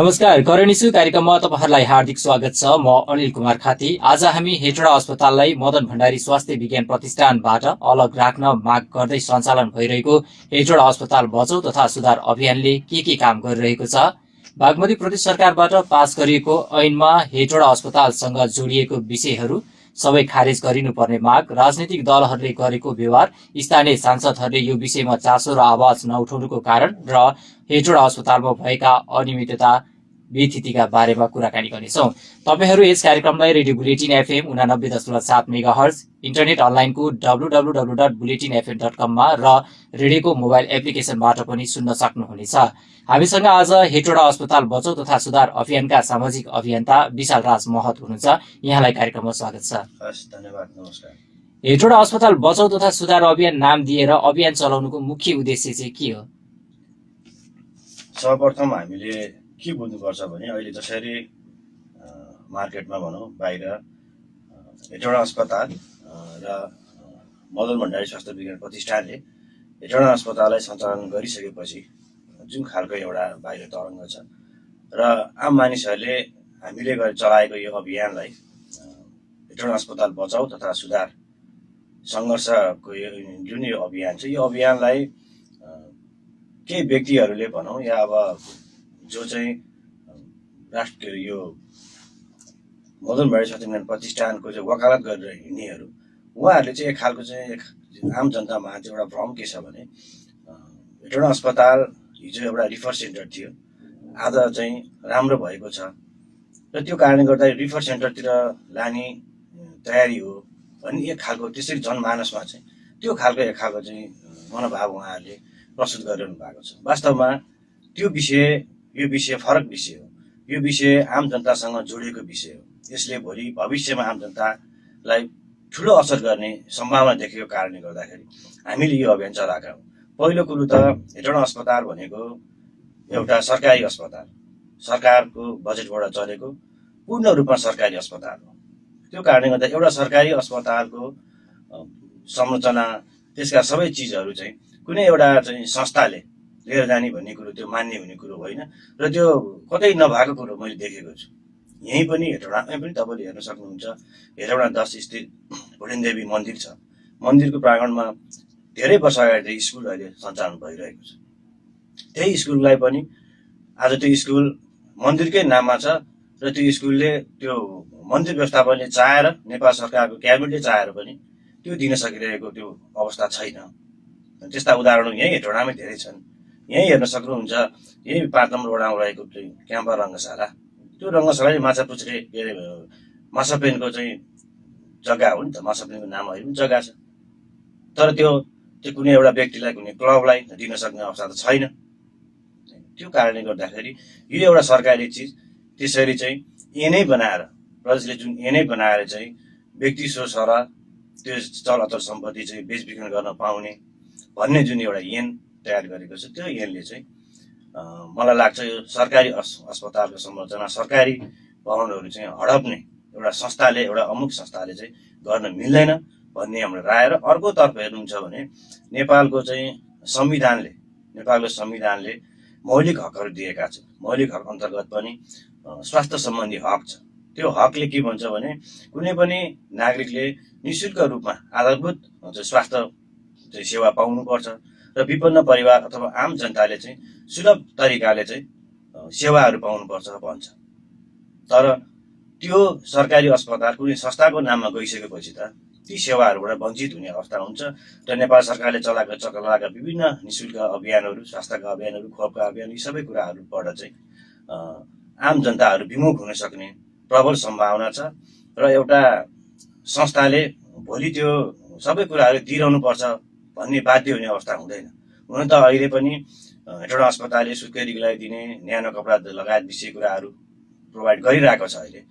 नमस्कार, current issue कार्यक्रममा तपाईहरुलाई हार्दिक स्वागत छ। म अनिल कुमार खाती। आज हामी हेटौडा अस्पताललाई मदन भण्डारी स्वास्थ्य विज्ञान प्रतिष्ठानबाट अलग राख्न माग गर्दै सञ्चालन भइरहेको हेटौडा अस्पताल बचाउ तथा सुधार अभियानले के काम गरिरहेको छ, बागमती प्रदेश सरकारबाट पास गरिएको ऐनमा हेटौडा अस्पतालसँग जोडिएको विषयहरू सबै खारेज गरिनुपर्ने माग, राजनीतिक दलहरूले गरेको व्यवहार, स्थानीय सांसदहरूले यो विषयमा चासो र आवाज नउठाउनुको कारण र हेटौडा अस्पतालमा भएका अनियमितता विथितिका बारेमा कुराकानी गर्नेछौँ। तपाईहरू यस कार्यक्रमलाई radio bulletin FM 89.7 megahertz, internet अनलाइनको www.bulletinfm.com मा र रेडियोको मोबाइल एप्लिकेसनबाट पनि सुन्न सक्नुहुनेछ। हामीसँग आज हेटौडा अस्पताल बचाउ तथा सुधार अभियानका सामाजिक अभियन्ता विशाल राज महत हुनुहुन्छ। यहाँलाई कार्यक्रममा स्वागत छ। धन्यवाद, नमस्कार। हेटौडा अस्पताल बचाउ तथा सुधार अभियान नाम दिएर अभियान चलाउनुको मुख्य उद्देश्य चाहिँ के हो? सर्वप्रथम हामीले के बुझ्नुपर्छ भने अहिले जसरी मार्केटमा भनौँ बाहिर हेटौडा अस्पताल र मदन भण्डारी स्वास्थ्य विज्ञान प्रतिष्ठानले हेटौडा अस्पताललाई सञ्चालन गरिसकेपछि जुन खालको एउटा बाहिर तरङ्ग छ र आम मानिसहरूले हामीले चलाएको यो अभियानलाई हेटौडा अस्पताल बचाउ तथा सुधार सङ्घर्षको जुन यो अभियान छ, यो अभियानलाई केही व्यक्तिहरूले भनौँ या अब जो चाहिँ राष्ट्र यो मदन भण्डारी स्वास्थ्य विज्ञान प्रतिष्ठानको चाहिँ वकालत गरेर हिँड्नेहरू, उहाँहरूले चाहिँ एक खालको चाहिँ आम जनतामा चाहिँ एउटा भ्रम के छ भने हेटौडा अस्पताल हिजो एउटा रिफर सेन्टर थियो, आज चाहिँ राम्रो भएको छ र त्यो कारणले गर्दा रिफर सेन्टरतिर लाने तयारी हो भन्ने एक खालको त्यसरी जनमानसमा चाहिँ त्यो खालको एक खालको चाहिँ मनोभाव उहाँहरूले प्रस्तुत गरिरहनु भएको छ। वास्तवमा त्यो विषय, यो विषय फरक विषय हो। यो विषय आम जनतासँग जोडिएको विषय हो। यसले भोलि भविष्यमा आम जनतालाई ठुलो असर गर्ने सम्भावना देखेको कारणले गर्दाखेरि हामीले यो अभियान चलाएका हौँ। पहिलो कुरो त हेटौडा अस्पताल भनेको एउटा सरकारी अस्पताल, सरकारको बजेटबाट चलेको पूर्ण रूपमा सरकारी अस्पताल हो। त्यो कारणले गर्दा एउटा सरकारी अस्पतालको संरचना, त्यसका सबै चिजहरू चाहिँ कुनै एउटा चाहिँ संस्थाले लिएर जाने भन्ने कुरो त्यो मान्ने हुने कुरो होइन र त्यो कतै नभएको कुरो मैले देखेको छु। यहीँ पनि हेटौडामै पनि तपाईँले हेर्न सक्नुहुन्छ, हेटौडा 10 स्थित भुडेनदेवी मन्दिर छ। मन्दिरको प्राङ्गणमा धेरै वर्ष अगाडि स्कुल अहिले सञ्चालन भइरहेको छ। त्यही स्कुललाई पनि आज त्यो स्कुल मन्दिरकै नाममा छ र त्यो स्कुलले त्यो मन्दिर व्यवस्थापनले चाहेर, नेपाल सरकारको क्याबिनेटले चाहेर पनि त्यो दिन सकिरहेको त्यो अवस्था छैन। त्यस्ता उदाहरणहरू यहीँ हेटौडामै धेरै छन्। यहीँ हेर्न सक्नुहुन्छ, यही 5 नम्बर वडामा रहेको चाहिँ क्याम्पा रङ्गशाला, त्यो रङ्गशाला माछापुच्छ्रे के अरे माछाप्रेनको चाहिँ जग्गा हो नि त, माछाप्रेनको नाम अहिले पनि जग्गा छ। तर त्यो कुनै एउटा व्यक्तिलाई, कुनै क्लबलाई दिन सक्ने अवस्था त छैन। त्यो कारणले गर्दाखेरि यो एउटा सरकारी चिज त्यसरी चाहिँ ऐनै बनाएर, प्रदेशले जुन ऐनै बनाएर चाहिँ व्यक्ति सरह त्यो चल अचल सम्पत्ति चाहिँ बेचबिखन गर्न पाउने भन्ने जुन एउटा ऐन तयार गरेको छ, त्यो ऐनले चाहिँ मलाई लाग्छ यो सरकारी अस्पतालको संरचना, सरकारी भवनहरू चाहिँ हडप्ने एउटा संस्थाले, एउटा अमुक संस्थाले चाहिँ गर्न मिल्दैन भन्ने हाम्रो राय। र अर्कोतर्फ हेर्नुहुन्छ भने नेपालको संविधानले मौलिक हकहरू दिएका छन्। मौलिक हक अन्तर्गत पनि स्वास्थ्य सम्बन्धी हक छ। त्यो हकले के भन्छ भने कुनै पनि नागरिकले निःशुल्क रूपमा आधारभूत स्वास्थ्य चाहिँ सेवा पाउनुपर्छ र विपन्न परिवार अथवा आम जनताले चाहिँ सुलभ तरिकाले चाहिँ सेवाहरू पाउनुपर्छ भन्छ। तर त्यो सरकारी अस्पताल कुनै संस्थाको नाममा गइसकेपछि त ती सेवाहरूबाट वञ्चित हुने अवस्था हुन्छ र नेपाल सरकारले चलाएका विभिन्न निःशुल्क अभियानहरू, स्वास्थ्यका अभियानहरू, खोपका अभियान, यी सबै कुराहरूबाट चाहिँ आम जनताहरू विमुख हुन सक्ने प्रबल सम्भावना छ र एउटा संस्थाले भोलि त्यो सबै कुराहरू दिइरहनु पर्छ भन्ने बाध्य हुने अवस्था हुँदैन। हुन त अहिले पनि हेटौडा अस्पतालले सुत्केरीलाई दिने न्यानो कपडा लगायत विषय कुराहरू प्रोभाइड गरिरहेको छ अहिले।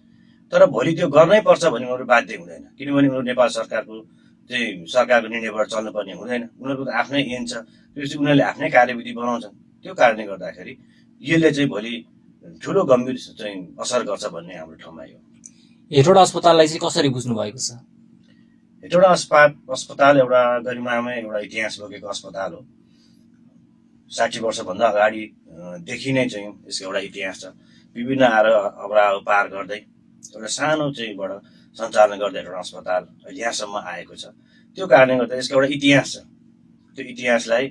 तर भोलि त्यो गर्नै पर्छ भने उनीहरू बाध्य हुँदैन, किनभने उनीहरू नेपाल सरकारको निर्णयबाट चल्नुपर्ने हुँदैन। उनीहरूको आफ्नै ऐन छ, त्यसपछि उनीहरूले आफ्नै कार्यविधि बनाउँछन्। त्यो कारणले गर्दाखेरि यसले चाहिँ भोलि ठुलो गम्भीर चाहिँ असर गर्छ भन्ने हाम्रो ठमाइ हो। हेटौडा अस्पताललाई चाहिँ कसरी बुझ्नु भएको छ? हेटौडा अस्पताल एउटा गरिमामय एउटा इतिहास बोकेको अस्पताल हो। 60 वर्षभन्दा अगाडिदेखि नै चाहिँ यसको एउटा इतिहास छ। विभिन्न अवराह पार गर्दै एउटा सानो चाहिँबाट सञ्चालन गर्दै एउटा अस्पताल अहिले यहाँसम्म आएको छ। त्यो कारणले गर्दा यसको एउटा इतिहास छ। त्यो इतिहासलाई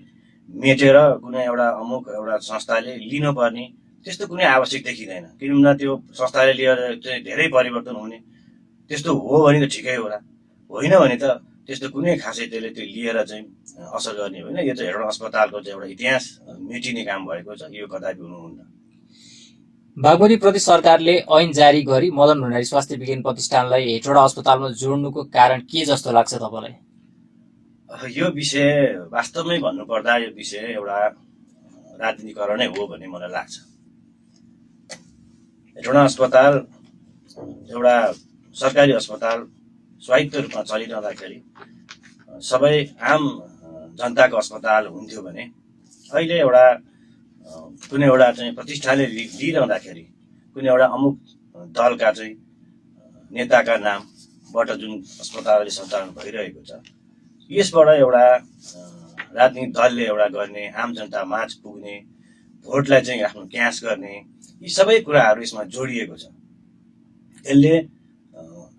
मेटेर कुनै एउटा अमुक एउटा संस्थाले लिनुपर्ने त्यस्तो कुनै आवश्यक देखिँदैन। किनभने त्यो संस्थाले लिएर चाहिँ धेरै परिवर्तन हुने त्यस्तो हो भने त ठिकै होला, होइन भने त त्यस्तो कुनै खासै त्यसले त्यो लिएर चाहिँ असर गर्ने होइन। यो चाहिँ हेटौँडा अस्पतालको चाहिँ एउटा इतिहास मेटिने काम भएको छ, यो कदापि हुनुहुन्न। बागमती प्रदेश सरकारले ऐन जारी गरी मदन भण्डारी स्वास्थ्य विज्ञान प्रतिष्ठानलाई हेटौँडा अस्पतालमा जोड्नुको कारण के जस्तो लाग्छ तपाईँलाई? यो विषय वास्तवमै भन्नुपर्दा यो विषय एउटा राजनीतिकरणै हो भन्ने मलाई लाग्छ। हेटौँडा अस्पताल एउटा सरकारी अस्पताल स्वायत्त रूपमा चलिरहँदाखेरि सबै आम जनताको अस्पताल हुन्थ्यो भने अहिले एउटा कुनै एउटा चाहिँ प्रतिष्ठानले लिइरहँदाखेरि कुनै एउटा अमुक दलका चाहिँ नेताका नामबाट जुन अस्पतालले सञ्चालन भइरहेको छ, यसबाट एउटा राजनीतिक दलले एउटा गर्ने, आम जनता माझ पुग्ने, भोटलाई चाहिँ आफ्नो क्यास गर्ने, यी सबै कुराहरू यसमा जोडिएको छ। यसले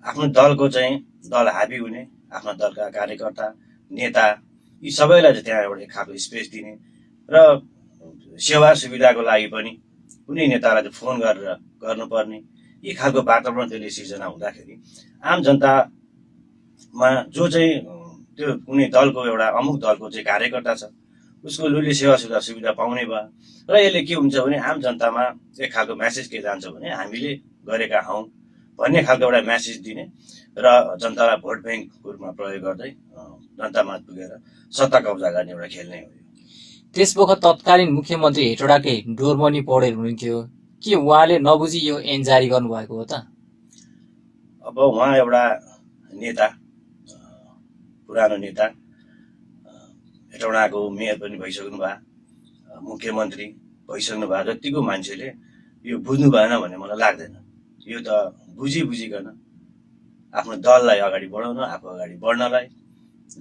आफ्नो दलको चाहिँ दल हाबी हुने, आफ्ना दलका कार्यकर्ता, नेता यी सबैलाई चाहिँ त्यहाँ एउटा एक खालको स्पेस दिने र सेवा सुविधाको लागि पनि कुनै नेतालाई फोन गरेर गर्नुपर्ने, यी खालको वातावरण त्यसले सिर्जना हुँदाखेरि आम जनतामा जो चाहिँ त्यो कुनै दलको एउटा अमुक दलको चाहिँ कार्यकर्ता छ उसको लुले सेवा सुविधा पाउने भयो र यसले के हुन्छ भने आम जनतामा एक खालको म्यासेज के जान्छ भने हामीले गरेका हौँ भन्ने खालको एउटा म्यासेज दिने र जनतालाई भोट ब्याङ्कको रूपमा प्रयोग गर्दै जनतामा पुगेर सत्ता कब्जा गर्ने एउटा खेल नै हो। त्यसबखत तत्कालीन मुख्यमन्त्री हेटौडाकै डोरमणि पौडेल हुनुहुन्थ्यो, के उहाँले नबुझी यो ऐन जारी गर्नुभएको हो त? अब उहाँ एउटा नेता, पुरानो नेता, हेटौडाको मेयर पनि भइसक्नु भयो, मुख्यमन्त्री भइसक्नु भयो, जतिको मान्छेले यो बुझ्नु भएन भन्ने मलाई लाग्दैन। यो त बुझिकन आफ्नो दललाई अगाडि बढाउन, आफू अगाडि बढ्नलाई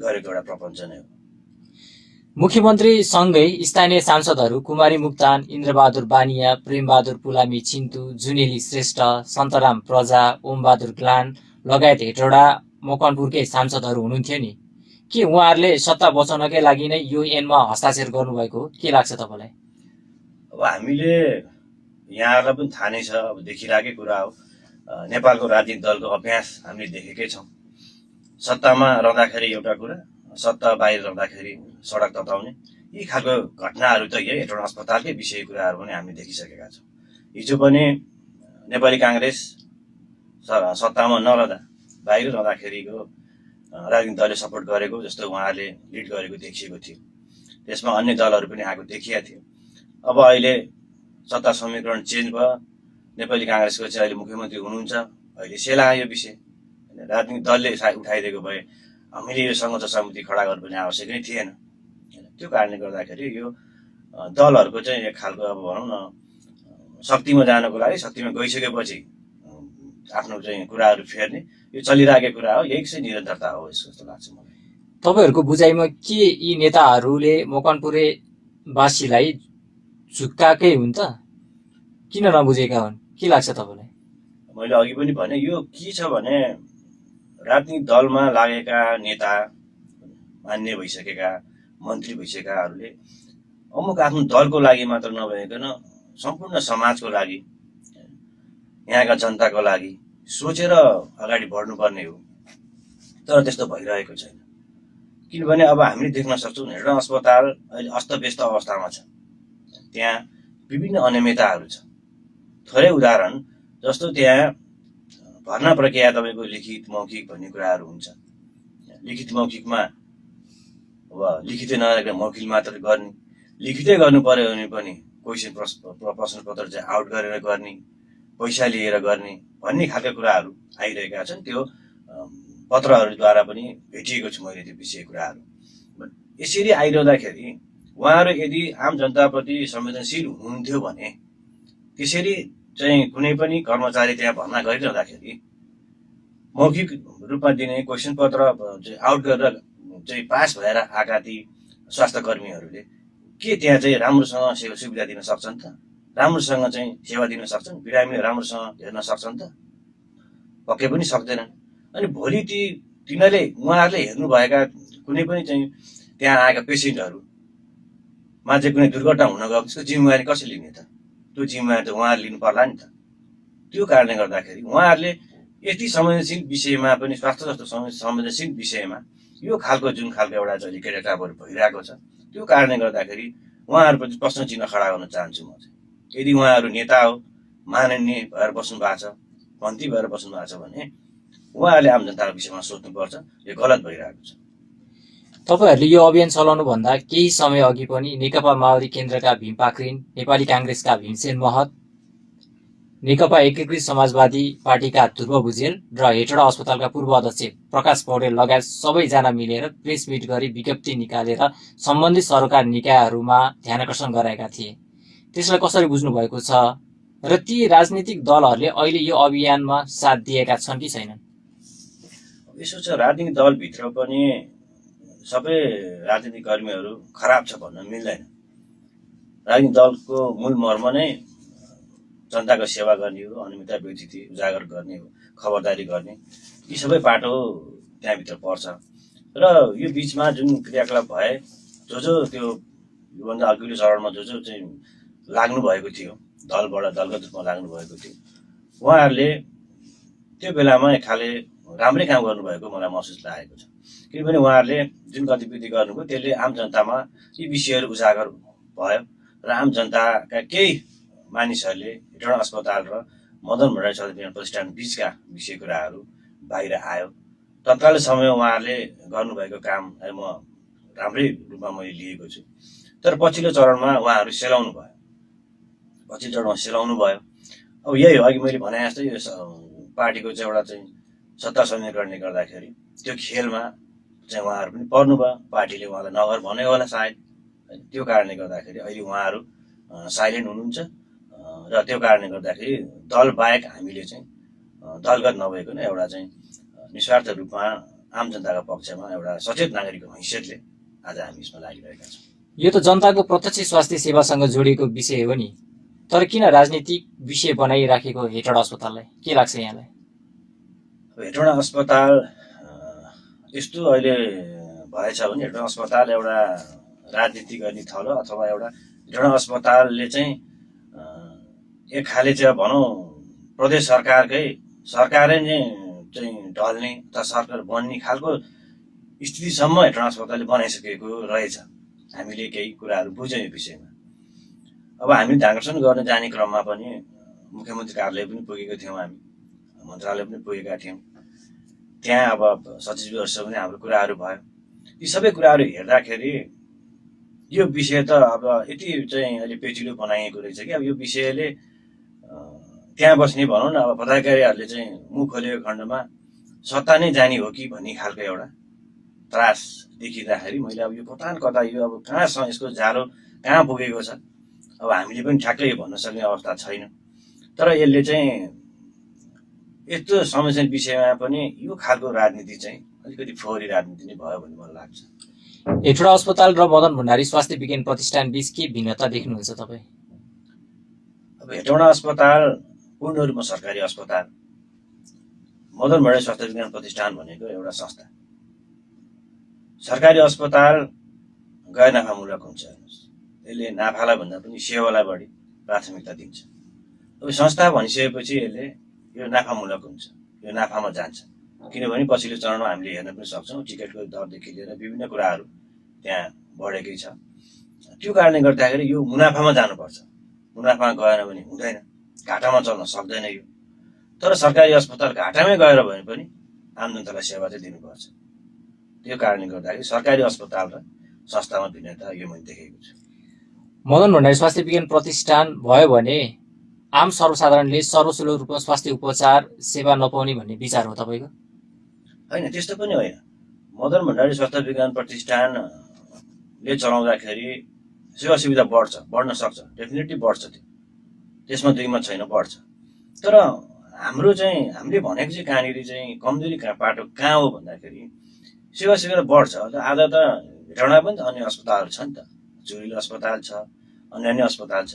गरेको एउटा प्रपञ्च नै हो। मुख्यमन्त्री सँगै स्थानीय सांसदहरू कुमारी मुक्तान, इन्द्रबहादुर बानिया, प्रेमबहादुर पुलामी चिन्तु, जुनेली श्रेष्ठ, सन्तराम प्रजा, ओमबहादुर ग्लान लगायत हेटौडा मकवानपुरकै सांसदहरू हुनुहुन्थ्यो नि, के उहाँहरूले सत्ता बचाउनकै लागि नै यो ऐनमा हस्ताक्षर गर्नुभएको हो? के लाग्छ तपाईँलाई? अब हामीले यहाँहरूलाई पनि थाहा नै छ, अब देखिरहेकै कुरा हो, नेपालको राजनीतिक दलको अभ्यास हामीले देखेकै छौँ। सत्तामा रहँदाखेरि एउटा कुरा, सत्ता बाहिर रहँदाखेरि सडक तताउने, यी खालको घटनाहरू त यही हेटौडा अस्पतालकै विषय कुराहरू पनि हामीले देखिसकेका छौँ। हिजो पनि नेपाली काङ्ग्रेस सत्तामा नरहँदा बाहिर रहँदाखेरिको राजनीतिक दलले सपोर्ट गरेको जस्तो उहाँहरूले लिड गरेको देखिएको थियो। त्यसमा अन्य दलहरू पनि आएको देखिएको थियो। अब अहिले सत्ता समीकरण चेन्ज भयो, नेपाली काङ्ग्रेसको चाहिँ अहिले मुख्यमन्त्री हुनुहुन्छ, अहिले सेलायो यो विषय। राजनीतिक दलले उठाइदिएको भए हामीले यो संघर्ष समिति खडा गर्नुपर्ने आवश्यक नै थिएन। त्यो कारणले गर्दाखेरि यो दलहरूको चाहिँ एक खालको अब भनौँ न शक्तिमा जानको लागि, शक्तिमा गइसकेपछि आफ्नो चाहिँ कुराहरू फेर्ने, यो चलिरहेको कुरा हो, यही चाहिँ निरन्तरता हो यसको जस्तो लाग्छ मलाई। तपाईँहरूको बुझाइमा के यी नेताहरूले मकवानपुरेवासीलाई झुक्काकै हुन् त? किन नबुझेका हुन्? के लाग्छ तपाईँलाई? मैले अघि पनि भने यो के छ भने राजनीतिक दलमा लागेका नेता, मान्य भइसकेका मन्त्री भइसकेकाहरूले अमुक आफ्नो दलको लागि मात्र नभइकन सम्पूर्ण समाजको लागि, यहाँका जनताको लागि सोचेर अगाडि बढ्नुपर्ने हो, तर त्यस्तो भइरहेको छैन। किनभने अब हामीले देख्न सक्छौँ हेटौडा अस्पताल अहिले अस्तव्यस्त अवस्थामा छ। त्यहाँ विभिन्न अनियमितताहरू छ। थोरै उदाहरण जस्तो त्यहाँ भर्ना प्रक्रिया तपाईँको लिखित मौखिक भन्ने कुराहरू हुन्छ। लिखित मौखिकमा अब लिखितै नगरेर मौखिक मात्र गर्ने, लिखितै गर्नु पर्यो भने पनि क्वेसन प्रश्नपत्र चाहिँ आउट गरेर गर्ने, पैसा लिएर गर्ने भन्ने खालका कुराहरू आइरहेका छन्। त्यो पत्रहरूद्वारा पनि भेटिएको छु मैले त्यो विषय कुराहरू। यसरी आइरहँदाखेरि उहाँहरू यदि आम जनताप्रति संवेदनशील हुनुहुन्थ्यो भने त्यसरी चाहिँ कुनै पनि कर्मचारी त्यहाँ भर्ना गरिरहँदाखेरि मौखिक रूपमा दिने क्वेसन पत्र चाहिँ आउट गरेर चाहिँ पास भएर आएका ती स्वास्थ्य कर्मीहरूले के त्यहाँ चाहिँ राम्रोसँग सेवा सुविधा दिन सक्छन् त? राम्रोसँग चाहिँ सेवा दिन सक्छन्, बिरामीले राम्रोसँग हेर्न सक्छन् त? पक्कै पनि सक्दैनन्। अनि भोलि उहाँहरूले हेर्नुभएका कुनै पनि चाहिँ त्यहाँ आएका पेसेन्टहरूमा चाहिँ कुनै दुर्घटना हुन गयो, त्यसको जिम्मेवारी कसले लिने त? त्यो जिम्मेवारी त उहाँहरूले लिनु पर्ला नि त। त्यो कारणले गर्दाखेरि उहाँहरूले यति संवेदनशील विषयमा पनि, स्वास्थ्य जस्तो संवेदनशील विषयमा यो खालको जुन खालको एउटा चाहिँ क्रियाकलापहरू भइरहेको छ, त्यो कारणले गर्दाखेरि उहाँहरूप्रति प्रश्न चिन्ह खडा गर्न चाहन्छु म चाहिँ। यदि उहाँहरू नेता हो, माननीय भएर बस्नु भएको छ, मन्त्री भएर बस्नु भएको छ भने उहाँहरूले आम जनताको विषयमा सोच्नुपर्छ। यो गलत भइरहेको छ। तपाईँहरूले यो अभियान चलाउनु भन्दा केही समय अघि पनि नेकपा माओवादी केन्द्रका भीम पाखरिन, नेपाली काङ्ग्रेसका भीमसेन महत, नेकपा एकीकृत समाजवादी पार्टीका ध्रुव भुजेल र हेटौडा अस्पतालका पूर्व अध्यक्ष प्रकाश पौडेल लगायत सबैजना मिलेर प्रेस मिट गरी विज्ञप्ति निकालेर सम्बन्धित सरकार निकायहरूमा ध्यानाकर्षण गराएका थिए। त्यसलाई कसरी बुझ्नु भएको छ र ती राजनीतिक दलहरूले अहिले यो अभियानमा साथ दिएका छन् कि छैनन्? यसो छ, राजनीतिक दलभित्र पनि सबै राजनीतिक कर्मीहरू खराब छ भन्न मिल्दैन। राजनीतिक दलको मूल मर्म नै जनताको सेवा गर्ने हो, अनियमितता व्यतिथि उजागर गर्ने हो, खबरदारी गर्ने, यी सबै पाटो त्यहाँभित्र पर्छ। र यो बिचमा जुन क्रियाकलाप भए, जो त्यो योभन्दा अघिल्लो चरणमा जो चाहिँ लाग्नु भएको थियो, दलबाट दलगत रूपमा लाग्नु भएको थियो, उहाँहरूले त्यो बेलामा एक खाले राम्रै काम गर्नुभएको मलाई महसुस लागेको छ। किनभने उहाँहरूले जुन गतिविधि गर्नुभयो त्यसले आम जनतामा यी विषयहरू उजागर भयो र आम जनताका केही मानिसहरूले हेटौडा अस्पताल र मदन भण्डारी स्वास्थ्य विज्ञान प्रतिष्ठान बिचका विषय कुराहरू बाहिर आयो। तत्काल समय उहाँहरूले गर्नुभएको काम म राम्रै रूपमा मैले लिएको छु। तर पछिल्लो चरणमा उहाँहरू सेलाउनु भयो। अब यही हो, अघि मैले भने जस्तै यो पार्टीको चाहिँ एउटा चाहिँ सत्ता समीकरणले गर्दाखेरि त्यो खेलमा चाहिँ उहाँहरू पनि पर्नुभयो। पार्टीले उहाँलाई नगर भनेको होला सायद, त्यो कारणले गर्दाखेरि अहिले उहाँहरू साइलेन्ट हुनुहुन्छ र त्यो कारणले गर्दाखेरि दल बाहेक हामीले चाहिँ दलगत नभएको नै एउटा चाहिँ निस्वार्थ रूपमा आम जनताको पक्षमा एउटा सचेत नागरिकको हैसियतले आज हामी यसमा लागिरहेका छौँ। यो त जनताको प्रत्यक्ष स्वास्थ्य सेवासँग जोडिएको विषय हो नि, तर किन राजनीतिक विषय बनाइराखेको हेटौडा अस्पताललाई? के लाग्छ यहाँलाई? हेटौडा अस्पताल यस्तो अहिले भएछ भने हेटौडा अस्पताल एउटा राजनीति गर्ने थलो, अथवा एउटा हेटौडा अस्पतालले चाहिँ एक खाले चाहिँ भनौँ प्रदेश सरकारै नै चाहिँ ढल्ने अथवा सरकार बन्ने खालको स्थितिसम्म हेटौडा अस्पतालले बनाइसकेको रहेछ। हामीले केही कुराहरू बुझ्यौँ यो विषयमा। अब हामी ध्यानाकर्षण गर्न जाने क्रममा पनि मुख्यमन्त्री कार्यालय पनि पुगेको थियौँ, हामी मन्त्रालय पनि पुगेका थियौँ। त्यहाँ अब सचिवहरूसँग पनि हाम्रो कुराहरू भयो। यी सबै कुराहरू हेर्दाखेरि यो विषय त अब यति चाहिँ अहिले पेचिलो बनाइएको रहेछ कि अब यो विषयले त्यहाँ बस्ने भनौँ न, अब पदाधिकारीहरूले चाहिँ मुख खोलेको खण्डमा सत्ता नै जाने हो कि भन्ने खालको एउटा त्रास देखिँदाखेरि मैले अब यो कता यो अब कहाँसम्म यसको जालो कहाँ पुगेको छ, अब हामीले पनि ठ्याक्कै यो भन्न सक्ने अवस्था छैन। तर यसले चाहिँ यस्तो संवेदनशील विषयमा पनि यो खालको राजनीति चाहिँ अलिकति फोहोरी राजनीति नै भयो भन्ने मलाई लाग्छ। हेटौडा अस्पताल र मदन भण्डारी स्वास्थ्य विज्ञान प्रतिष्ठान बीच के भिन्नता देख्नुहुन्छ तपाईँ? अब हेटौडा अस्पताल पूर्ण रूपमा सरकारी अस्पताल, मदन भण्डारी स्वास्थ्य विज्ञान प्रतिष्ठान भनेको एउटा संस्था। सरकारी अस्पताल गैर नाफामूलक हुन्छ, यसले नाफालाई भन्दा पनि सेवालाई बढी प्राथमिकता दिन्छ। अब संस्था भनिसकेपछि यसले यो नाफामूलक हुन्छ, यो नाफामा जान्छ। किनभने पछिल्लो चरणमा हामीले हेर्न पनि सक्छौँ, टिकटको दरदेखि लिएर विभिन्न कुराहरू त्यहाँ बढेकै छ। त्यो कारणले गर्दाखेरि यो मुनाफामा जानुपर्छ, मुनाफामा गएन भने हुँदैन, घाटामा चल्न सक्दैन यो। तर सरकारी अस्पताल घाटामै गएर भने पनि आम जनतालाई सेवा चाहिँ दिनुपर्छ। त्यो कारणले गर्दाखेरि सरकारी अस्पताल र संस्थामा भिन्नता यो मैले देखेको छु। मदन भण्डारी स्वास्थ्य विज्ञान प्रतिष्ठान भयो भने आम सर्वसाधारणले सर्वसुलभ रूपमा स्वास्थ्य उपचार सेवा नपाउने भन्ने विचार हो तपाईँको? होइन, त्यस्तो पनि होइन। मदन भण्डारी स्वास्थ्य विज्ञान प्रतिष्ठानले चलाउँदाखेरि सेवा सुविधा बढ्न सक्छ, डेफिनेटली बढ्छ, त्यसमा दुईमा छैन, बढ्छ। तर हामीले भनेको चाहिँ कहाँनिर चाहिँ कमजोरी पाटो कहाँ हो भन्दाखेरि सेवा सुविधा बढ्छ। आज त हेटौडामा पनि त अन्य अस्पतालहरू छ नि त, जुरेली अस्पताल छ, अन्य अस्पताल छ,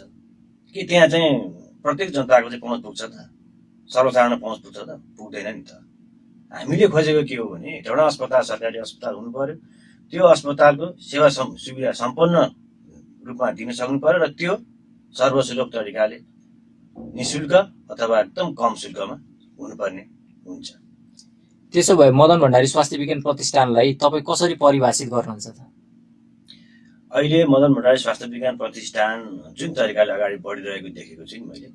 के त्यहाँ चाहिँ प्रत्येक जनताको चाहिँ पहुँच पुग्छ त? सर्वसाधारण पहुँच पुग्छ त? पुग्दैन नि त। हामीले खोजेको के हो भने एउटा अस्पताल, सरकारी अस्पताल हुनु पर्यो, त्यो अस्पतालको सेवा सुविधा सम्पन्न रूपमा दिन सक्नु पर्यो र त्यो सर्वसुलभ तरिकाले निशुल्क अथवा एकदम कम शुल्कमा हुनुपर्ने हुन्छ। त्यसो भए मदन भण्डारी स्वास्थ्य विज्ञान प्रतिष्ठानलाई तपाईँ कसरी परिभाषित गर्नुहुन्छ त? अहिले मदन भण्डारी स्वास्थ्य विज्ञान प्रतिष्ठान जुन तरिकाले अगाडि बढिरहेको देखेको छु नि मैले,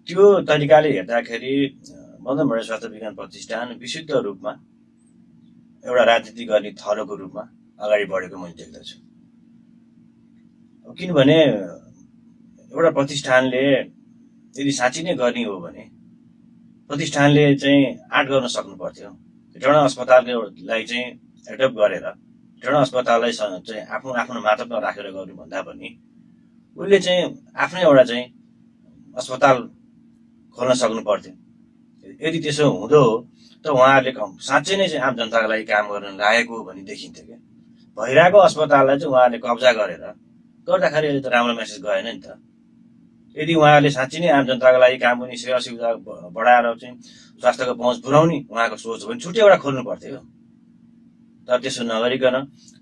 त्यो तरिकाले हेर्दाखेरि मदन भण्डारी स्वास्थ्य विज्ञान प्रतिष्ठान विशुद्ध रूपमा एउटा राजनीति गर्ने थलोको रूपमा अगाडि बढेको मैले देख्दछु। किनभने एउटा प्रतिष्ठानले यदि साँच्चै नै गर्ने हो भने प्रतिष्ठानले चाहिँ आँट गर्न सक्नु पर्थ्यो। एउटा अस्पताललाई चाहिँ एडप्ट गरेर एउटा अस्पताललाई चाहिँ आफ्नो मातहतमा राखेर गर्नुभन्दा पनि उसले चाहिँ आफ्नै एउटा चाहिँ अस्पताल खोल्न सक्नु पर्थ्यो। यदि त्यसो हुँदो हो त उहाँहरूले साँच्चै नै चाहिँ आम जनताको लागि काम गर्न लागेको हो भने देखिन्थ्यो क्या। भइरहेको अस्पताललाई चाहिँ उहाँहरूले कब्जा गरेर गर्दाखेरि अहिले त राम्रो मेसेज गएन नि त। यदि उहाँहरूले साँच्चै नै आम जनताको लागि काम गर्ने, सेवा सुविधा बढाएर चाहिँ स्वास्थ्यको पहुँच पुर्याउने उहाँको सोच हो भने छुट्टै एउटा खोल्नु पर्थ्यो। तर त्यसो नगरिकन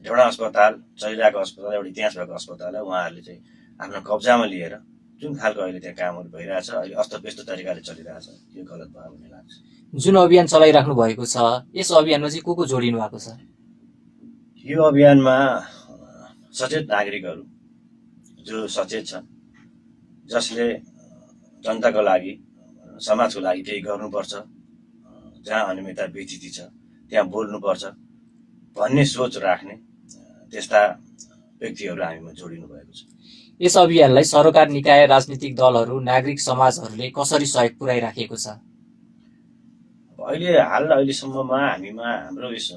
एउटा अस्पताल, चलिरहेको अस्पताल, एउटा इतिहास भएको अस्पताललाई उहाँहरूले चाहिँ आफ्नो कब्जामा लिएर जुन खालको अहिले त्यहाँ कामहरू भइरहेछ, अहिले अस्तव्यस्त तरिकाले चलिरहेछ, यो गलत भयो भन्ने लाग्छ। जुन अभियान चलाइराख्नु भएको छ, यस अभियानमा चाहिँ को जोडिनु भएको छ? यो अभियानमा सचेत नागरिकहरू जो सचेत छन्, जसले जनताको लागि, समाजको लागि केही गर्नुपर्छ, जहाँ अनियमितता बेइज्जती छ त्यहाँ बोल्नुपर्छ भन्ने सोच राख्ने त्यस्ता व्यक्तिहरू हामीमा जोडिनु भएको छ। यस अभियानलाई सरकार, निकाय, राजनीतिक दलहरू, नागरिक समाजहरूले कसरी सहयोग पुर्याइराखेको छ? अहिलेसम्ममा हामीमा हाम्रो यस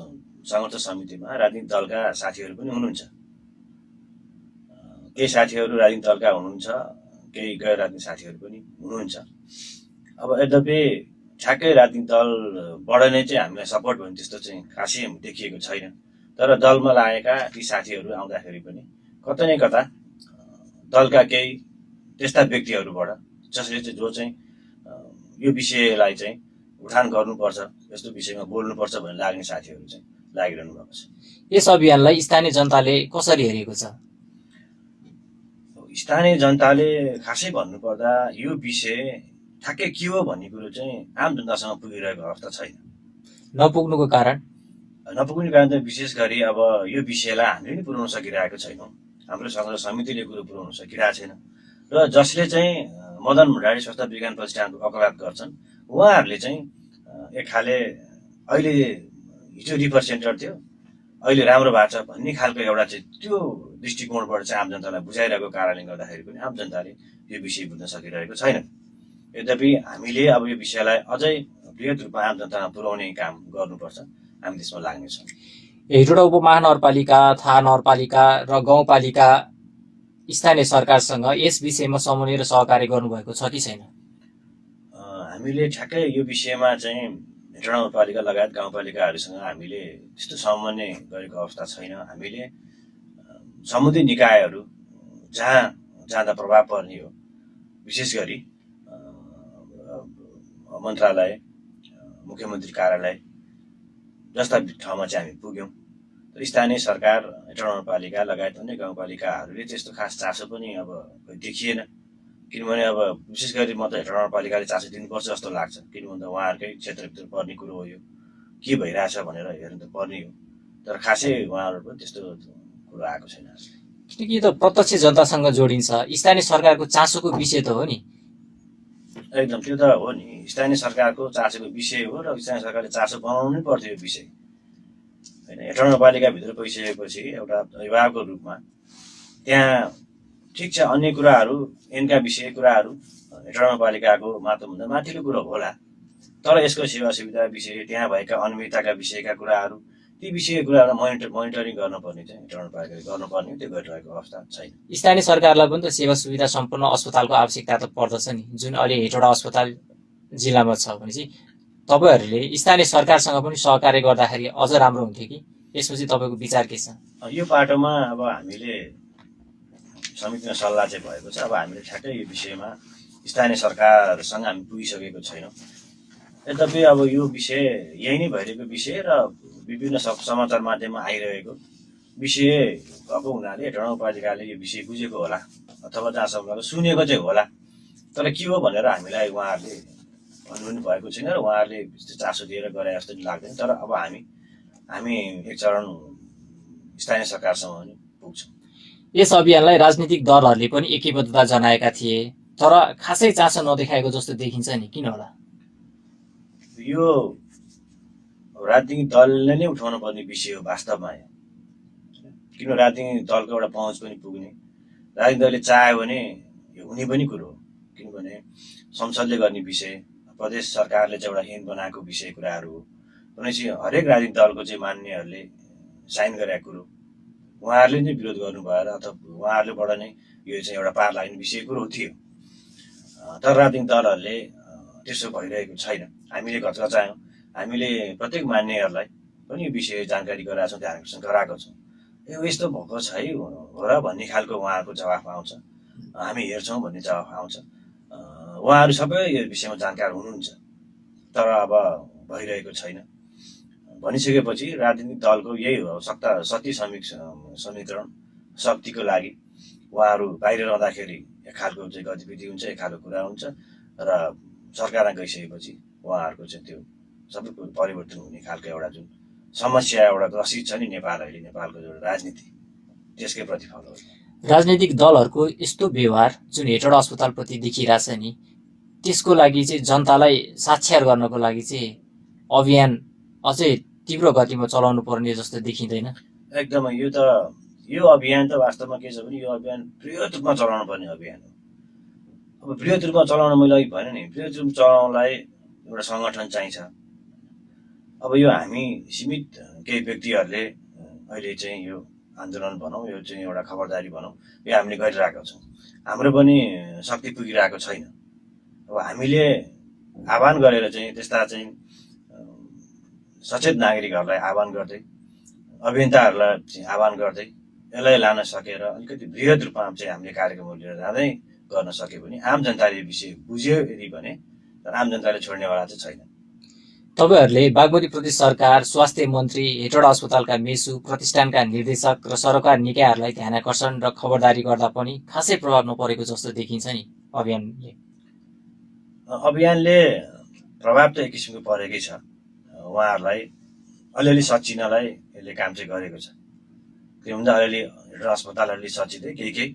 संघर्ष समितिमा राजनीतिक दलका साथीहरू पनि हुनुहुन्छ। केही साथीहरू राजनीतिक दलका हुनुहुन्छ, केही गैर राजनीतिक साथीहरू पनि हुनुहुन्छ। अब यद्यपि ठ्याक्कै राजनीतिक दलबाट नै चाहिँ हामीलाई सपोर्ट भन्ने त्यस्तो चाहिँ खासै देखिएको छैन। तर दलमा लागेका ती साथीहरू आउँदाखेरि पनि कतै न कता दलका केही त्यस्ता व्यक्तिहरूबाट जसले चाहिँ जो चाहिँ यो विषयलाई चाहिँ उठान गर्नुपर्छ, यस्तो विषयमा बोल्नुपर्छ भन्ने लाग्ने साथीहरू चाहिँ लागिरहनु भएको छ। यस अभियानलाई स्थानीय जनताले कसरी हेरेको छ? स्थानीय जनताले खासै भन्नुपर्दा यो विषय ठ्याक्कै के हो भन्ने कुरो चाहिँ आम जनतासँग पुगिरहेको अवस्था छैन। नपुग्नुको कारण चाहिँ विशेष गरी अब यो विषयलाई हामीले पनि पुर्याउन सकिरहेको छैनौँ। हाम्रो संघर्ष समितिले कुरो पुर्याउन सकिरहेको छैन र जसले चाहिँ मदन भण्डारी स्वास्थ्य विज्ञान प्रतिष्ठानको वकालत गर्छन् उहाँहरूले चाहिँ एक खाले अहिले हिजो रिफर सेन्टर थियो, अहिले राम्रो भएको छ भन्ने खालको एउटा चाहिँ त्यो दृष्टिकोणबाट चाहिँ आम जनतालाई बुझाइरहेको कारणले गर्दाखेरि पनि आम जनताले यो विषय बुझ्न सकिरहेको छैन। यद्यपि हामीले अब यो विषयलाई अझै बृहत रूपमा आम जनतामा पुर्याउने काम गर्नुपर्छ, हामी त्यसमा लाग्नेछौँ। हेटौडा उपमहानगरपालिका, थाहा नगरपालिका र गाउँपालिका स्थानीय सरकारसँग यस विषयमा समन्वय र सहकार्य गर्नुभएको छ कि छैन? हामीले ठ्याक्कै यो विषयमा चाहिँ हेटौडा नगरपालिका लगायत गाउँपालिकाहरूसँग हामीले त्यस्तो समन्वय गरेको अवस्था छैन। हामीले समुदाय निकायहरू जहाँ जाँदा प्रभाव पर्ने हो, विशेष गरी मन्त्रालय, मुख्यमन्त्री कार्यालय जस्ता ठाउँमा चाहिँ हामी पुग्यौँ। तर स्थानीय सरकार, हेटौडा नगरपालिका लगायत अन्य गाउँपालिकाहरूले त्यस्तो खास चासो पनि अब देखिएन। किनभने अब विशेष गरी म त हेटौडा नगरपालिकाले चासो दिनुपर्छ जस्तो लाग्छ, किनभने उहाँहरूकै क्षेत्रभित्र पर्ने कुरो हो, यो के भइरहेछ भनेर हेर्नु त पर्ने हो। तर खासै उहाँहरू पनि त्यस्तो कुरो आएको छैन। किनकि यो त प्रत्यक्ष जनतासँग जोडिन्छ, स्थानीय सरकारको चासोको विषय त हो नि। एकदम त्यो त हो नि, स्थानीय सरकारको चासोको विषय हो र स्थानीय सरकारले चासो बनाउनै पर्थ्यो यो विषय होइन। हेटौडा नगरपालिकाभित्र गइसकेपछि एउटा अभिभावकको रूपमा त्यहाँ ठिक छ अन्य कुराहरू, यिनका विषय कुराहरू हेटौडा नगरपालिकाको मातहतभन्दा माथिल्लो कुरो होला, तर यसको सेवा सुविधा विषय, त्यहाँ भएका अनियमितताका विषयका कुराहरू, ती विषयका कुराहरू मोनिटरिङ गर्नुपर्ने चाहिँ हेटौडा नगरपालिकाले गर्नुपर्ने, त्यो गरिरहेको अवस्था छैन। स्थानीय सरकारलाई पनि त सेवा सुविधा सम्पन्न अस्पतालको आवश्यकता त पर्दछ नि, जुन अहिले हेटौडा अस्पताल जिल्लामा छ भने चाहिँ तपाईँहरूले स्थानीय सरकारसँग पनि सहकार्य गर्दाखेरि अझ राम्रो हुन्थ्यो कि? यसपछि तपाईँको विचार के छ? यो बाटोमा अब हामीले समितिमा सल्लाह चाहिँ भएको छ। अब हामीले ठ्याक्कै यो विषयमा स्थानीय सरकारसँग हामी पुगिसकेको छैनौँ। यद्यपि अब यो विषय यही नै भइरहेको विषय र विभिन्न समाचार माध्यममा आइरहेको विषय भएको हुनाले हेटौँडा उपत्यकाले यो विषय बुझेको होला अथवा जहाँसम्म सुनेको चाहिँ होला। तर के हो भनेर हामीलाई उहाँहरूले भन्नु पनि भएको छैन र उहाँहरूले चासो दिएर गरे जस्तो नि लाग्दैन। तर अब हामी एक चरण स्थानीय सरकारसँग पनि पुग्छौँ। यस अभियानलाई राजनीतिक दलहरूले पनि एकीबद्धता जनाएका थिए, तर खासै चासो नदेखाएको जस्तो देखिन्छ नि, किन होला? यो राजनीतिक दलले नै उठाउनु पर्ने विषय हो वास्तवमा। किन राजनीतिक दलको एउटा पहुँच पनि पुग्ने, राजनीतिक दलले चाह्यो भने यो हुने पनि कुरो हो। किनभने संसदले गर्ने विषय, प्रदेश सरकारले चाहिँ एउटा ऐन बनाएको विषय कुराहरू हो। भनेपछि हरेक राजनीतिक दलको चाहिँ मान्यहरूले साइन गरेका कुरो उहाँहरूले नै विरोध गर्नुभयो र अथवा उहाँहरूलेबाट नै यो चाहिँ एउटा पार लाग्ने विषय कुरो थियो। तर राजनीतिक दलहरूले त्यसो भइरहेको छैन। हामीले घचघचायौँ, हामीले प्रत्येक मान्यहरूलाई पनि यो विषय जानकारी गराएको छौँ, ध्यान आकर्षण गराएको छौँ। यो यस्तो भएको छ है हो र भन्ने खालको उहाँहरूको जवाफ आउँछ, हामी हेर्छौँ भन्ने जवाफ आउँछ। उहाँहरू सबै यो विषयमा जानकार हुनुहुन्छ, तर अब भइरहेको छैन। भनिसकेपछि राजनीतिक दलको यही हो, शक्ति समीकरण शक्तिको लागि उहाँहरू बाहिर रहँदाखेरि एक खालको चाहिँ गतिविधि हुन्छ, एक खालको कुरा हुन्छ र सरकारमा गइसकेपछि उहाँहरूको चाहिँ त्यो सबै कुरो परिवर्तन हुने खालको एउटा जुन समस्या एउटा ग्रसित छ नि नेपाल, अहिले नेपालको एउटा राजनीति, त्यसकै प्रतिफल हो। राजनीतिक दलहरूको यस्तो व्यवहार जुन हेटौडा अस्पतालप्रति देखिरहेछ नि, त्यसको लागि चाहिँ जनतालाई साक्षर गर्नको लागि चाहिँ अभियान अझै तीव्र गतिमा चलाउनु पर्ने जस्तो देखिँदैन? एकदमै यो अभियान त वास्तवमा के छ भने यो अभियान बृहत रूपमा चलाउनु पर्ने अभियान हो। अब बृहत रूपमा चलाउन मैले अघि भने नि, बृहत रूपमा चलाउनलाई एउटा सङ्गठन चाहिन्छ। अब यो हामी सीमित केही व्यक्तिहरूले अहिले चाहिँ यो आन्दोलन भनौँ, यो चाहिँ एउटा खबरदारी भनौँ, यो हामीले गरिरहेका छौँ। हाम्रो पनि शक्ति पुगिरहेको छैन। अब हामीले आह्वान गरेर चाहिँ त्यस्ता चाहिँ सचेत नागरिकहरूलाई आह्वान गर्दै, अभियन्ताहरूलाई चाहिँ आह्वान गर्दै यसलाई लान सकेर अलिकति बृहत रूपमा चाहिँ हामीले कार्यक्रमहरू लिएर जाँदै गर्न सक्यो भने आम जनताले यो विषय बुझ्यो यदि भने आम जनताले छोड्नेवाला चाहिँ छैन। तपाईँहरूले बागमती प्रदेश सरकार, स्वास्थ्य मन्त्री, हेटौडा अस्पतालका मेसु, प्रतिष्ठानका निर्देशक र सरकार निकायहरूलाई ध्यान आकर्षण र खबरदारी गर्दा पनि खासै प्रभाव नपरेको जस्तो देखिन्छ नि अभियानले। अभियानले प्रभाव त एक किसिमको परेकै छ। उहाँहरूलाई अलिअलि सचिनलाई यसले काम चाहिँ गरेको छ। किन भन्दा अलिअलि हेटौडा अस्पतालहरूले सचिँदै केही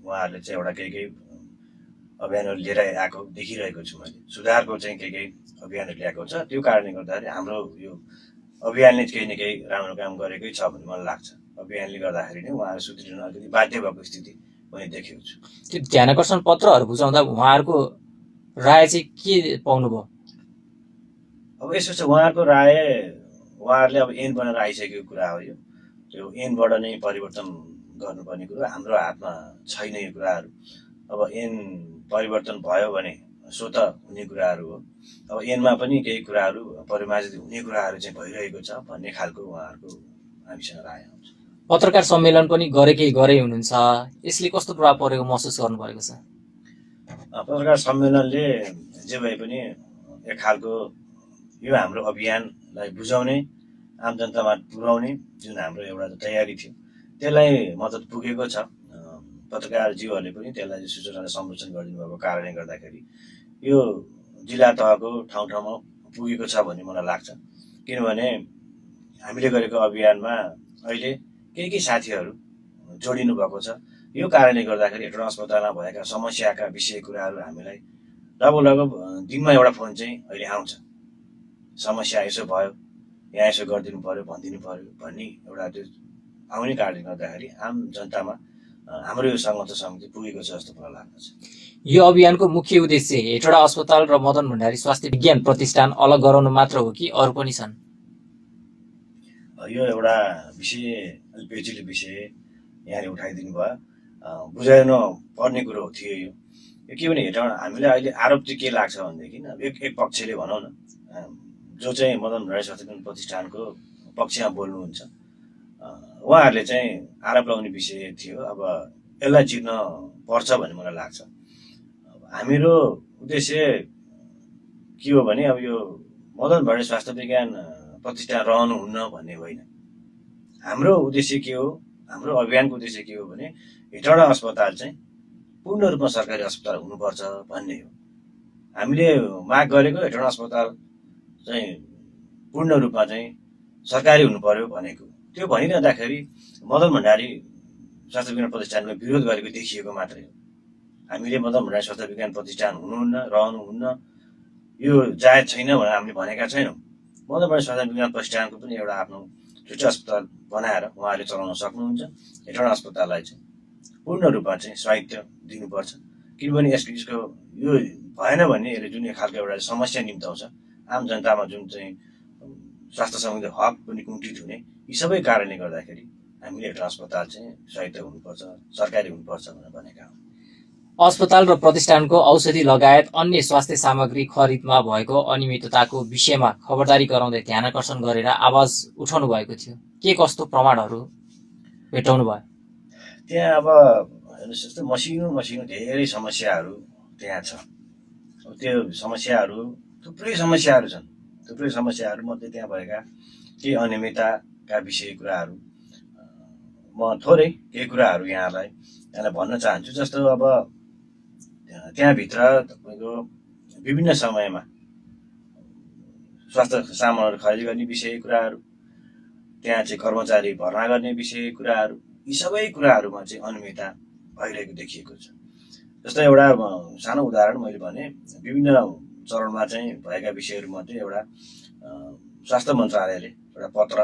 उहाँहरूले चाहिँ एउटा केही अभियानहरू लिएर आएको देखिरहेको छु मैले। सुधारको चाहिँ केही अभियानहरू ल्याएको छ। त्यो कारणले गर्दाखेरि हाम्रो यो अभियानले केही न केही राम्रो काम गरेकै छ भन्ने मलाई लाग्छ। अभियानले गर्दाखेरि नै उहाँहरू सुध्रिन अलिकति बाध्य भएको स्थिति मैले देखेको छु। त्यो ध्यान आकर्षण पत्रहरू बुझाउँदा उहाँहरूको राय चाहिँ के पाउनुभयो? अब यसो छ, उहाँहरूको राय, उहाँहरूले अब ऐन बनाएर आइसकेको कुरा हो। यो त्यो ऐनबाट नै परिवर्तन गर्नुपर्ने कुरो हाम्रो हातमा छैन यो कुराहरू। अब ऐन परिवर्तन भयो भने सो त हुने कुराहरू हो। अब ऐनमा पनि केही कुराहरू परिमार्जित हुने कुराहरू चाहिँ भइरहेको छ भन्ने खालको उहाँहरूको हामीसँग राय आउँछ। पत्रकार सम्मेलन पनि गरे हुनुहुन्छ, यसले कस्तो प्रभाव परेको महसुस गर्नुभएको छ? पत्रकार सम्मेलनले जे भए पनि एक खालको यो हाम्रो अभियानलाई बुझाउने, आम जनतामा पुर्याउने जुन हाम्रो एउटा तयारी थियो त्यसलाई मद्दत पुगेको छ। पत्रकारज्यूहरूले पनि त्यसलाई सूचनालाई संरक्षण गरिदिनु भएको कारणले गर्दाखेरि यो जिल्ला तहको ठाउँ ठाउँमा पुगेको छ भन्ने मलाई लाग्छ। किनभने हामीले गरेको अभियानमा अहिले केही साथीहरू जोडिनु भएको छ। यो कारणले गर्दाखेरि हेटौडा अस्पतालमा भएका समस्याका विषय कुराहरू हामीलाई लगभग दिनमा एउटा फोन चाहिँ अहिले आउँछ। समस्या यसो भयो, यहाँ यसो गरिदिनु पर्यो, भनिदिनु पर्यो भन्ने एउटा त्यो आउने कारणले गर्दाखेरि आम जनतामा हाम्रो यो सङ्गठन समिति पुगेको छ जस्तो मलाई लाग्दछ। यो अभियानको मुख्य उद्देश्य हेटौडा अस्पताल र मदन भण्डारी स्वास्थ्य विज्ञान प्रतिष्ठान अलग गराउनु मात्र हो कि अरू पनि छन्? यो एउटा विषय अलिक पेचिलो विषय यहाँले उठाइदिनु भयो, बुझाउन पर्ने कुरो थियो यो। के भने हेटौडा हामीलाई अहिले आरोप चाहिँ के लाग्छ भनेदेखि एक पक्षले भनौँ न, जो चाहिँ मदन भण्डारी स्वास्थ्य विज्ञान प्रतिष्ठानको पक्षमा बोल्नुहुन्छ, उहाँहरूले चाहिँ आरोप लगाउने विषय थियो। अब यसलाई जित्न पर्छ भन्ने मलाई लाग्छ। हाम्रो उद्देश्य के हो भने अब यो मदन भण्डारी स्वास्थ्य विज्ञान प्रतिष्ठान रहनुहुन्न भन्ने होइन। हाम्रो उद्देश्य के हो, हाम्रो अभियानको उद्देश्य के हो भने हेटौडा अस्पताल चाहिँ पूर्ण रूपमा सरकारी अस्पताल हुनुपर्छ भन्ने हो। हामीले माग गरेको हेटौडा अस्पताल चाहिँ पूर्ण रूपमा चाहिँ सरकारी हुनु पर्यो भनेको। त्यो भनिरहँदाखेरि मदन भण्डारी स्वास्थ्य विज्ञान प्रतिष्ठानको विरोध गरेको देखिएको मात्रै हो। हामीले मदन भण्डारी स्वास्थ्य विज्ञान प्रतिष्ठान हुनुहुन्न, रहनुहुन्न, यो जायज छैन भनेर हामीले भनेका छैनौँ। मदन भण्डारी स्वास्थ्य विज्ञान प्रतिष्ठानको पनि एउटा आफ्नो छुट्टै अस्पताल बनाएर उहाँहरूले चलाउन सक्नुहुन्छ। हेटौडा अस्पताललाई चाहिँ पूर्ण रूपमा चाहिँ स्वायत्त दिनुपर्छ, किनभने यसको यो भएन भने यसले जुन खालको एउटा समस्या निम्ताउँछ, आम जनतामा जुन चाहिँ स्वास्थ्य सम्बन्धी हक पनि कुण्ठित हुने, यी सबै कारणले गर्दाखेरि हामीले हेटौडा अस्पताल चाहिँ स्वायत्त हुनुपर्छ, सरकारी हुनुपर्छ भनेर भनेका हौँ। अस्पताल र प्रतिष्ठानको औषधि लगायत अन्य स्वास्थ्य सामग्री खरिदमा भएको अनियमितताको विषयमा खबरदारी गराउँदै ध्यानाकर्षण गरेर आवाज उठाउनु भएको थियो। के कस्तो प्रमाणहरू भेटाउनु भयो? त्यहाँ अब हेर्नुहोस्, जस्तो मसिनो धेरै समस्याहरू त्यहाँ छ। त्यो समस्याहरू थुप्रै समस्याहरू छन्। थुप्रै समस्याहरूमध्ये त्यहाँ भएका केही अनियमितताका विषय कुराहरू म थोरै केही कुराहरू यहाँलाई भन्न चाहन्छु। जस्तो अब त्यहाँभित्र तपाईँको विभिन्न समयमा स्वास्थ्य सामानहरू खरिद गर्ने विषय कुराहरू, त्यहाँ चाहिँ कर्मचारी भर्ना गर्ने विषय कुराहरू, यी सबै कुराहरूमा चाहिँ अनियमितता भइरहेको देखिएको छ। जस्तो एउटा सानो उदाहरण मैले भने, विभिन्न चरणमा चाहिँ भएका विषयहरूमध्ये एउटा स्वास्थ्य मन्त्रालयले एउटा पत्र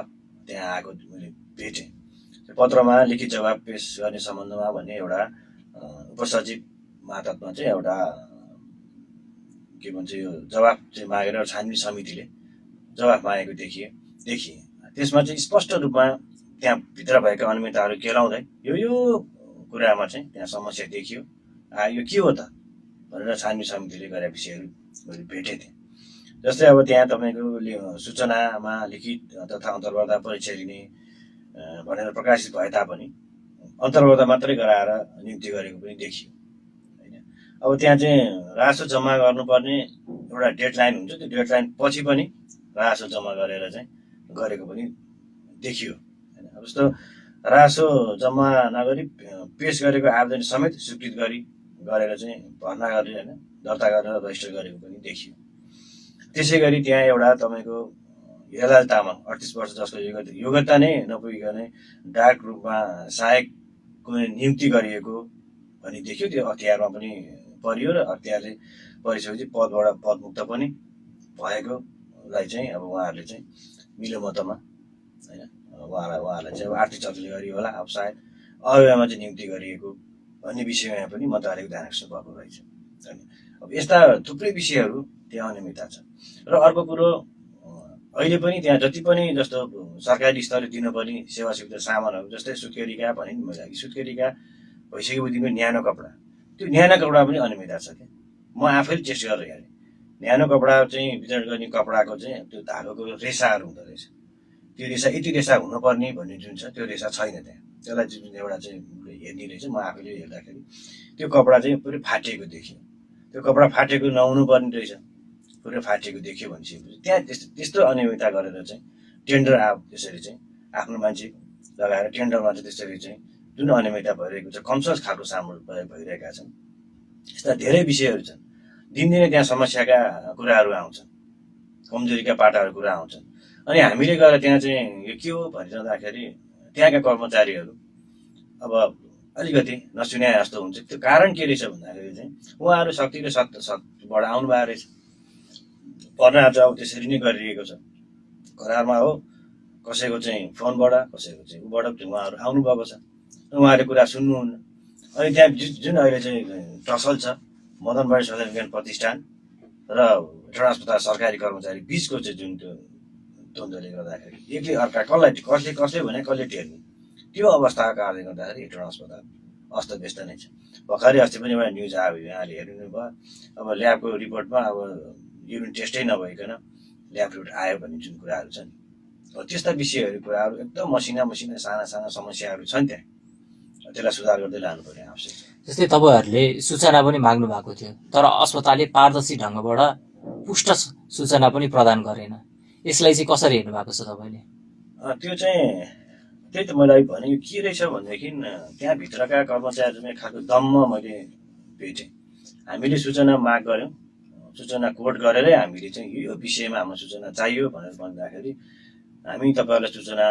त्यहाँ आएको मैले भेटेँ। त्यो पत्रमा लिखित जवाब पेश गर्ने सम्बन्धमा भन्ने एउटा उपसचिव मातहतमा चाहिँ एउटा के भन्छ यो जवाब चाहिँ मागेर छानबिन समितिले जवाफ मागेको देखिए। त्यसमा चाहिँ स्पष्ट रूपमा त्यहाँ भित्र भएका अनियमितताहरू केलाउँदै यो कुरामा चाहिँ त्यहाँ समस्या देखियो, यो के हो त भनेर छानबिन समितिले गरेका विषयहरू मैले भेटेको थिएँ। जस्तै अब त्यहाँ तपाईँको सूचनामा लिखित तथा अन्तर्वार्ता परीक्षा लिने भनेर प्रकाशित भए तापनि अन्तर्वार्ता मात्रै गराएर नियुक्ति गरेको पनि देखियो होइन। अब त्यहाँ चाहिँ रासो जम्मा गर्नुपर्ने एउटा डेडलाइन हुन्छ, त्यो डेडलाइन पछि पनि रासो जम्मा गरेर चाहिँ गरेको पनि देखियो होइन। अब जस्तो रासो जम्मा नगरी पेश गरेको आवेदन समेत स्वीकृत गरेर चाहिँ भर्ना गरेर होइन दर्ता गरेर रजिस्टर गरेको पनि देखियो। त्यसै गरी त्यहाँ एउटा तपाईँको हेलाल तामाङ 38 वर्ष जसको योग्यता नै नपुगिकन डाक रूपमा सहायकको नियुक्ति गरिएको भनी देखियो। त्यो अख्तियारमा पनि परियो र अख्तियारले परिसकेपछि पदबाट पदमुक्त पनि भएकोलाई चाहिँ अब उहाँहरूले चाहिँ मिलोमतमा होइन उहाँहरूलाई चाहिँ अब आर्थिक चर्चाले गरियो होला, अब सायद अवयवमा चाहिँ नियुक्ति गरिएको भन्ने विषयमा पनि मन्त्रालयको ध्यानाकर्षण भएको रहेछ होइन। अब यस्ता थुप्रै विषयहरू त्यहाँ अनियमितता छ। र अर्को कुरो, अहिले पनि त्यहाँ जति पनि जस्तो सरकारी स्तरले दिनुपर्ने सेवा सुविधा सामानहरू, जस्तै सुत्केरीका भने नि मैले अघि सुत्केरीका भइसकेपछि न्यानो कपडा, त्यो न्यानो कपडा पनि अनियमितता छ क्या। म आफैले टेस्ट गरेर हेरेँ, न्यानो कपडा चाहिँ वितरण गर्ने कपडाको चाहिँ त्यो धागोको रेसाहरू हुँदो रहेछ। त्यो रेसा यति रेसा हुनुपर्ने भन्ने जुन छ त्यो रेसा छैन त्यहाँ। त्यसलाई जुन एउटा चाहिँ हेर्ने रहेछ, म आफैले हेर्दाखेरि त्यो कपडा चाहिँ पुरै फाटिएको देखियो। त्यो कपडा फाटेको नहुनु पर्ने रहेछ, पुरै फाटेको देखियो भनिसकेपछि त्यहाँ त्यस्तो अनियमितता गरेर चाहिँ टेन्डर त्यसरी चाहिँ आफ्नो मान्छे लगाएर टेन्डरमा चाहिँ त्यसरी चाहिँ जुन अनियमितता भइरहेको छ, कमसोस खालको सामान प्रयोग भइरहेका छन्। यस्ता धेरै विषयहरू छन्। दिनदिनै त्यहाँ समस्याका कुराहरू आउँछन्, कमजोरीका पाटाहरू कुरा आउँछन्। अनि हामीले गएर त्यहाँ चाहिँ यो के हो भनिरहँदाखेरि त्यहाँका कर्मचारीहरू अब अलिकति नसुन्या जस्तो हुन्छ। त्यो कारण के रहेछ भन्दाखेरि चाहिँ उहाँहरू शक्ति र सत्ताबाट आउनु भएको रहेछ। भर्ना चाहिँ अब त्यसरी नै गरिरहेको छ, करारमा हो, कसैको चाहिँ फोनबाट, कसैको चाहिँ उबाट उहाँहरू आउनुभएको छ, उहाँहरूले कुरा सुन्नुहुन्न। अनि त्यहाँ जुन अहिले चाहिँ टसल छ मदन भण्डारी स्वास्थ्य विज्ञान प्रतिष्ठान र हेटौडा अस्पताल सरकारी कर्मचारी बिचको चाहिँ जुन त्यो द्वन्द्वले गर्दाखेरि एकले अर्का कसले भने कसले टेर्ने, त्यो अवस्थाको कारणले गर्दाखेरि हेटौडा अस्पताल अस्तव्यस्त नै छ। भर्खरै अस्ति पनि एउटा न्युज आयो, यहाँले हेर्नु भयो, अब ल्याबको रिपोर्टमा अब युरिन टेस्टै नभइकन ल्याब रिपोर्ट आयो भन्ने जुन कुराहरू छन्, त्यस्ता विषयहरू कुराहरू एकदम मसिना साना समस्याहरू छन् त्यहाँ। त्यसलाई सुधार गर्दै लानुपर्ने आवश्यक छ। जस्तै तपाईँहरूले सूचना पनि माग्नु भएको थियो, तर अस्पतालले पारदर्शी ढङ्गबाट पुष्ट सूचना पनि प्रदान गरेन। यसलाई चाहिँ कसरी हेर्नु भएको छ तपाईँले? त्यो चाहिँ त्यही त मैले भने यो के रहेछ भनेदेखि त्यहाँभित्रका कर्मचारीहरूमा एक खालको दम्म मैले भेटेँ। हामीले सूचना माग गऱ्यौँ, सूचना कोड गरेरै हामीले चाहिँ यो विषयमा हाम्रो सूचना चाहियो भनेर भन्दाखेरि हामी तपाईँहरूलाई सूचना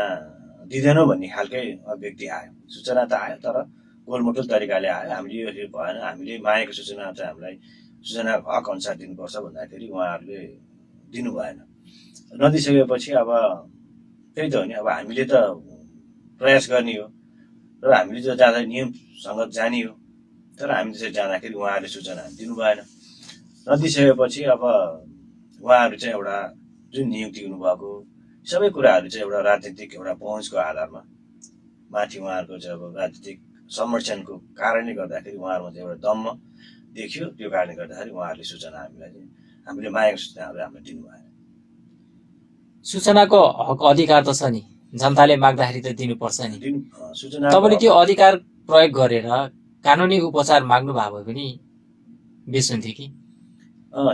दिँदैनौँ भन्ने खालकै अभिव्यक्ति आयो। सूचना त आयो तर गोलमटोल तरिकाले आयो। हामीले यो भएन, हामीले मागेको सूचना चाहिँ हामीलाई सूचना हक अनुसार दिनुपर्छ भन्दाखेरि उहाँहरूले दिनु भएन। नदिइसकेपछि अब त्यही त हो नि, अब हामीले त प्रयास गर्ने हो र हामीले त जाँदा नियमसँग जाने हो, तर हामी त्यसरी जाँदाखेरि उहाँहरूले सूचना दिनु भएन। नदिइसकेपछि अब उहाँहरू चाहिँ एउटा जुन नियुक्ति हुनुभएको सबै कुराहरू चाहिँ एउटा राजनीतिक एउटा पहुँचको आधारमा माथि उहाँहरूको चाहिँ अब राजनीतिक संरक्षणको कारणले गर्दाखेरि उहाँहरूमा चाहिँ एउटा दम्म देखियो। त्यो कारणले गर्दाखेरि उहाँहरूले सूचना हामीलाई चाहिँ हामीले मागेको सूचनाहरू हामीलाई दिनु भएन। सूचनाको हक अधिकार त छ नि, जनताले माग्दाखेरि त दिनुपर्छ नि। सूचना तपाईँले त्यो अधिकार प्रयोग गरेर कानुनी उपचार माग्नु भएको भए पनि बेस हुन्थ्यो कि?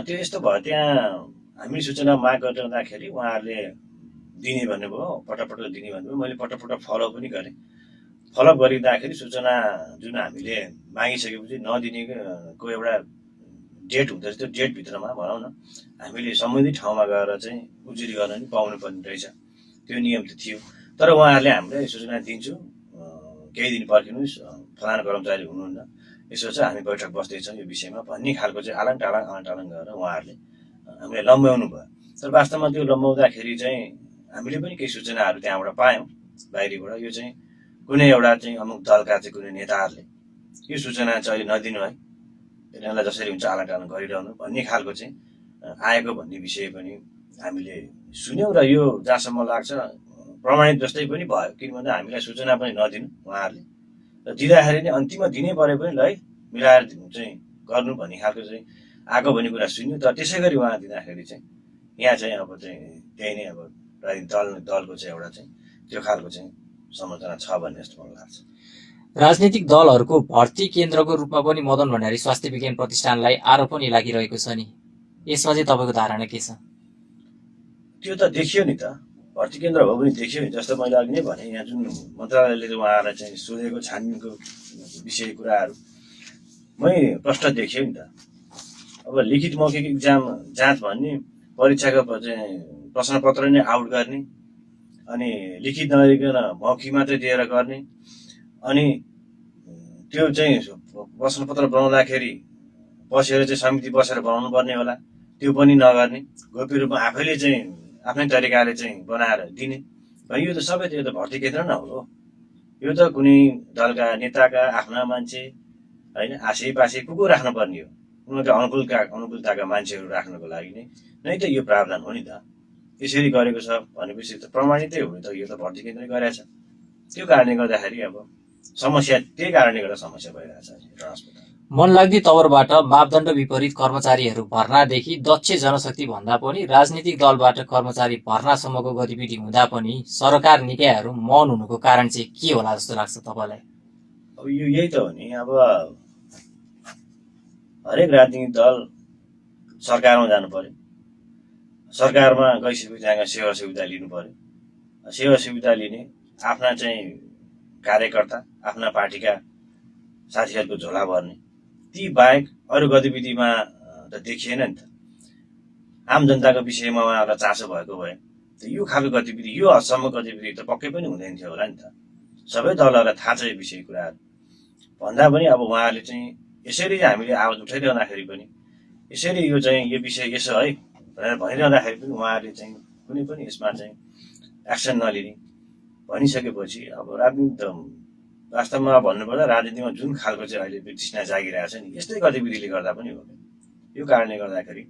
त्यो यस्तो भयो, त्यहाँ हामी सूचना माग गरिरहँदाखेरि उहाँहरूले दिने भन्नुभयो, पटक दिने भन्नुभयो। मैले पटक फलो पनि गरेँ। फलोअप गरिँदाखेरि सूचना जुन हामीले मागिसकेपछि नदिनेको एउटा डेट हुँदो रहेछ। त्यो डेटभित्रमा भनौँ न हामीले सम्बन्धित ठाउँमा गएर चाहिँ उजुरी गर्न नि पाउनु पर्ने रहेछ। त्यो नियम त थियो। तर उहाँहरूले हामीलाई सूचना दिन्छु, केही दिन पर्खिनुहोस्, फलाना कर्मचारी हुनुहुन्न, यसो चाहिँ हामी बैठक बस्दैछौँ यो विषयमा भन्ने खालको चाहिँ आलाङ टालाङ गरेर उहाँहरूले हामीलाई लम्ब्याउनु भयो। तर वास्तवमा त्यो लम्बाउँदाखेरि चाहिँ हामीले पनि केही सूचनाहरू त्यहाँबाट पायौँ बाहिरीबाट। यो चाहिँ कुनै एउटा चाहिँ अमुक दलका चाहिँ कुनै नेताहरूले यो सूचना चाहिँ अहिले नदिनु है, यिनीहरूलाई जसरी हुन्छ आलाङ टालाङ गरिरहनु भन्ने खालको चाहिँ आएको भन्ने विषय पनि हामीले सुन्यौँ। र यो जहाँसम्म लाग्छ प्रमाणित जस्तै पनि भयो, किन भन्दा हामीलाई सूचना पनि नदिनु उहाँहरूले, र दिँदाखेरि नै अन्तिममा दिनै परे पनि ल है मिलाएर चाहिँ गर्नु भन्ने खालको चाहिँ आएको भन्ने कुरा सुन्यो। तर त्यसै गरी उहाँ दिँदाखेरि चाहिँ यहाँ चाहिँ अब चाहिँ त्यही नै अब राजनीतिक दलको चाहिँ एउटा चाहिँ त्यो खालको चाहिँ संरचना छ भन्ने जस्तो मलाई लाग्छ। राजनीतिक दलहरूको भर्ती केन्द्रको रूपमा पनि मदन भण्डारी स्वास्थ्य विज्ञान प्रतिष्ठानलाई आरोप पनि लागिरहेको छ नि, यसमा चाहिँ तपाईँको धारणा के छ? त्यो त देखियो नि त, भर्ती केन्द्र भयो पनि देखियो नि। जस्तो मैले अघि नै भने, यहाँ जुन मन्त्रालयले उहाँहरूलाई चाहिँ सोधेको छानबिनको विषय कुराहरू मै प्रष्ट देखियो नि त। अब लिखित मौखिक इक्जाम जाँच भन्ने परीक्षाको चाहिँ प्रश्नपत्र नै आउट गर्ने, अनि लिखित नगरिकन मौखिक मात्रै दिएर गर्ने, अनि त्यो चाहिँ प्रश्नपत्र बनाउँदाखेरि बसेर चाहिँ समिति बसेर बनाउनु पर्ने होला, त्यो पनि नगर्ने, गोप्य रूपमा आफैले चाहिँ आफ्नै तरिकाले चाहिँ बनाएर दिने। यो त सबै त्यो त भर्ती केन्द्र न हो। यो त कुनै दलका नेताका आफ्ना मान्छे होइन, आसेपासे को राख्नुपर्ने हो, उनीहरूका अनुकूलताका मान्छेहरू राख्नको लागि नै त यो प्रावधान हो नि त। यसरी गरेको छ भनेपछि त प्रमाणितै हो नि त, यो त भर्ती केन्द्रले गरेछ। त्यो कारणले गर्दाखेरि अब समस्या, त्यही कारणले गर्दा समस्या भइरहेछ अस्पताल। मनलाग्दी तवरबाट मापदण्ड विपरीत कर्मचारीहरू भर्नादेखि दक्ष जनशक्ति भन्दा पनि राजनीतिक दलबाट कर्मचारी भर्नासम्मको गतिविधि हुँदा पनि सरकार निकायहरू मौन हुनुको कारण चाहिँ के होला जस्तो लाग्छ तपाईँलाई? अब यो यही त हो नि, अब हरेक राजनीतिक दल सरकारमा जानु पर्यो, सरकारमा गइसकेपछि त्यहाँका सेवा सुविधा लिनु पर्यो, सेवा सुविधा लिने आफ्ना चाहिँ कार्यकर्ता आफ्ना पार्टीका साथीहरूको झोला भर्ने, ती बाहेक अरू गतिविधिमा त देखिएन नि त। आम जनताको विषयमा उहाँहरूलाई चासो भएको भए यो खालको गतिविधि, यो हदसम्म गतिविधि त पक्कै पनि हुँदैन थियो होला नि त। सबै दलहरूलाई थाहा छ यो विषय कुराहरू भन्दा पनि अब उहाँहरूले चाहिँ यसरी हामीले आवाज उठाइरहँदाखेरि पनि, यसरी यो चाहिँ यो विषय यसो है भनेर भनिरहँदाखेरि पनि उहाँहरूले चाहिँ कुनै पनि यसमा चाहिँ एक्सन नलिने भनिसकेपछि अब राजनीति वास्तवमा भन्नुपर्दा राजनीतिमा जुन खालको चाहिँ अहिले वितृष्णा जागिरहेको छ नि, यस्तै गतिविधिले गर्दा पनि हो। यो कारणले गर्दाखेरि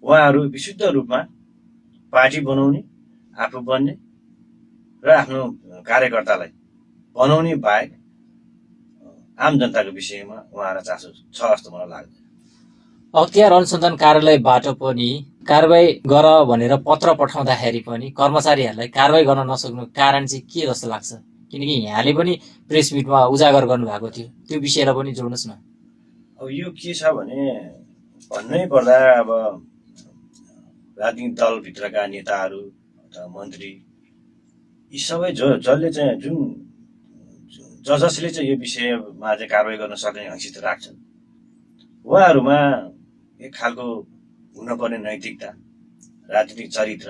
उहाँहरू विशुद्ध रूपमा पार्टी बनाउने, आफू बन्ने र आफ्नो कार्यकर्तालाई बनाउने बाहेक आम जनताको विषयमा उहाँलाई चासो छ जस्तो मलाई लाग्दैन। अख्तियार अनुसन्धान कार्यालयबाट पनि कारबाही गर भनेर पत्र पठाउँदाखेरि पनि कर्मचारीहरूलाई कारबाही गर्न नसक्नु कारण चाहिँ के जस्तो लाग्छ? किनकि यहाँले पनि प्रेस मिटमा उजागर गर्नुभएको थियो, त्यो विषयलाई पनि जोड्नुहोस् न। अब यो के छ भने भन्नै पर्दा अब राजनीतिक दलभित्रका नेताहरू अथवा मन्त्री यी सबै जसले चाहिँ जसले चाहिँ यो विषयमा चाहिँ कारवाही गर्न सक्ने हैसियत राख्छन् उहाँहरूमा एक खालको हुनपर्ने नैतिकता, राजनीतिक चरित्र,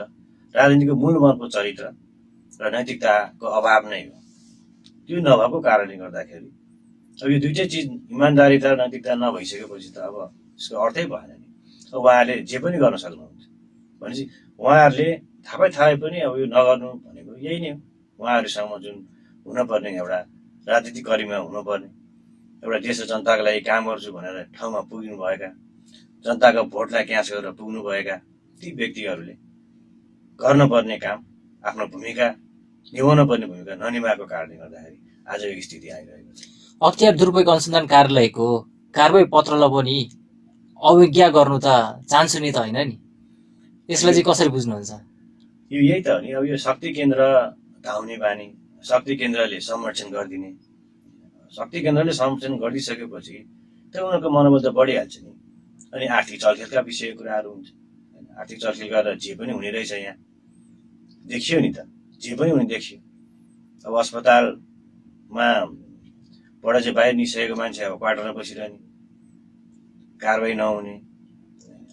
राजनीतिको मूलमन्त्रको चरित्र र नैतिकताको अभाव नै हो। त्यो नभएको कारणले गर्दाखेरि अब यो दुइटै चिज इमान्दारिता र नैतिकता नभइसकेपछि त अब यसको अर्थै भएन नि। अब उहाँहरूले जे पनि गर्न सक्नुहुन्छ भनेपछि उहाँहरूले थाहै पनि अब यो नगर्नु भनेको यही नै हो। उहाँहरूसँग जुन हुनपर्ने एउटा राजनीतिक गरिमा हुनुपर्ने, एउटा देश र जनताको लागि काम गर्छु भनेर ठाउँमा पुग्नुभएका, जनताको भोटलाई क्यास गरेर पुग्नुभएका ती व्यक्तिहरूले गर्नुपर्ने काम, आफ्नो भूमिका निभाउन पर्ने भूमिका ननिभाएको कारणले गर्दाखेरि आज यो स्थिति आइरहेको छ। अख्तियार दुरुपयोग अनुसन्धान कार्यालयको कारवाही पत्रलाई पनि अवज्ञा गर्नु त चान्सु नै त होइन नि, यसलाई चाहिँ कसरी बुझ्नुहुन्छ? यो यही त हो नि। अब यो शक्ति केन्द्र धाउने बानी, शक्ति केन्द्रले संरक्षण गरिदिने, शक्ति केन्द्रले संरक्षण गरिदिइसकेपछि त उनीहरूको मनोबल त बढिहाल्छ नि। अनि आर्थिक चलखेलका विषय कुराहरू हुन्छ, आर्थिक चलखेल गरेर जे पनि हुने रहेछ यहाँ देखियो नि त, जे पनि हुने देखियो। अब अस्पतालमा बाट चाहिँ बाहिर निस्केको मान्छे अब क्वार्टरमा बसिरहने, कारवाही नहुने।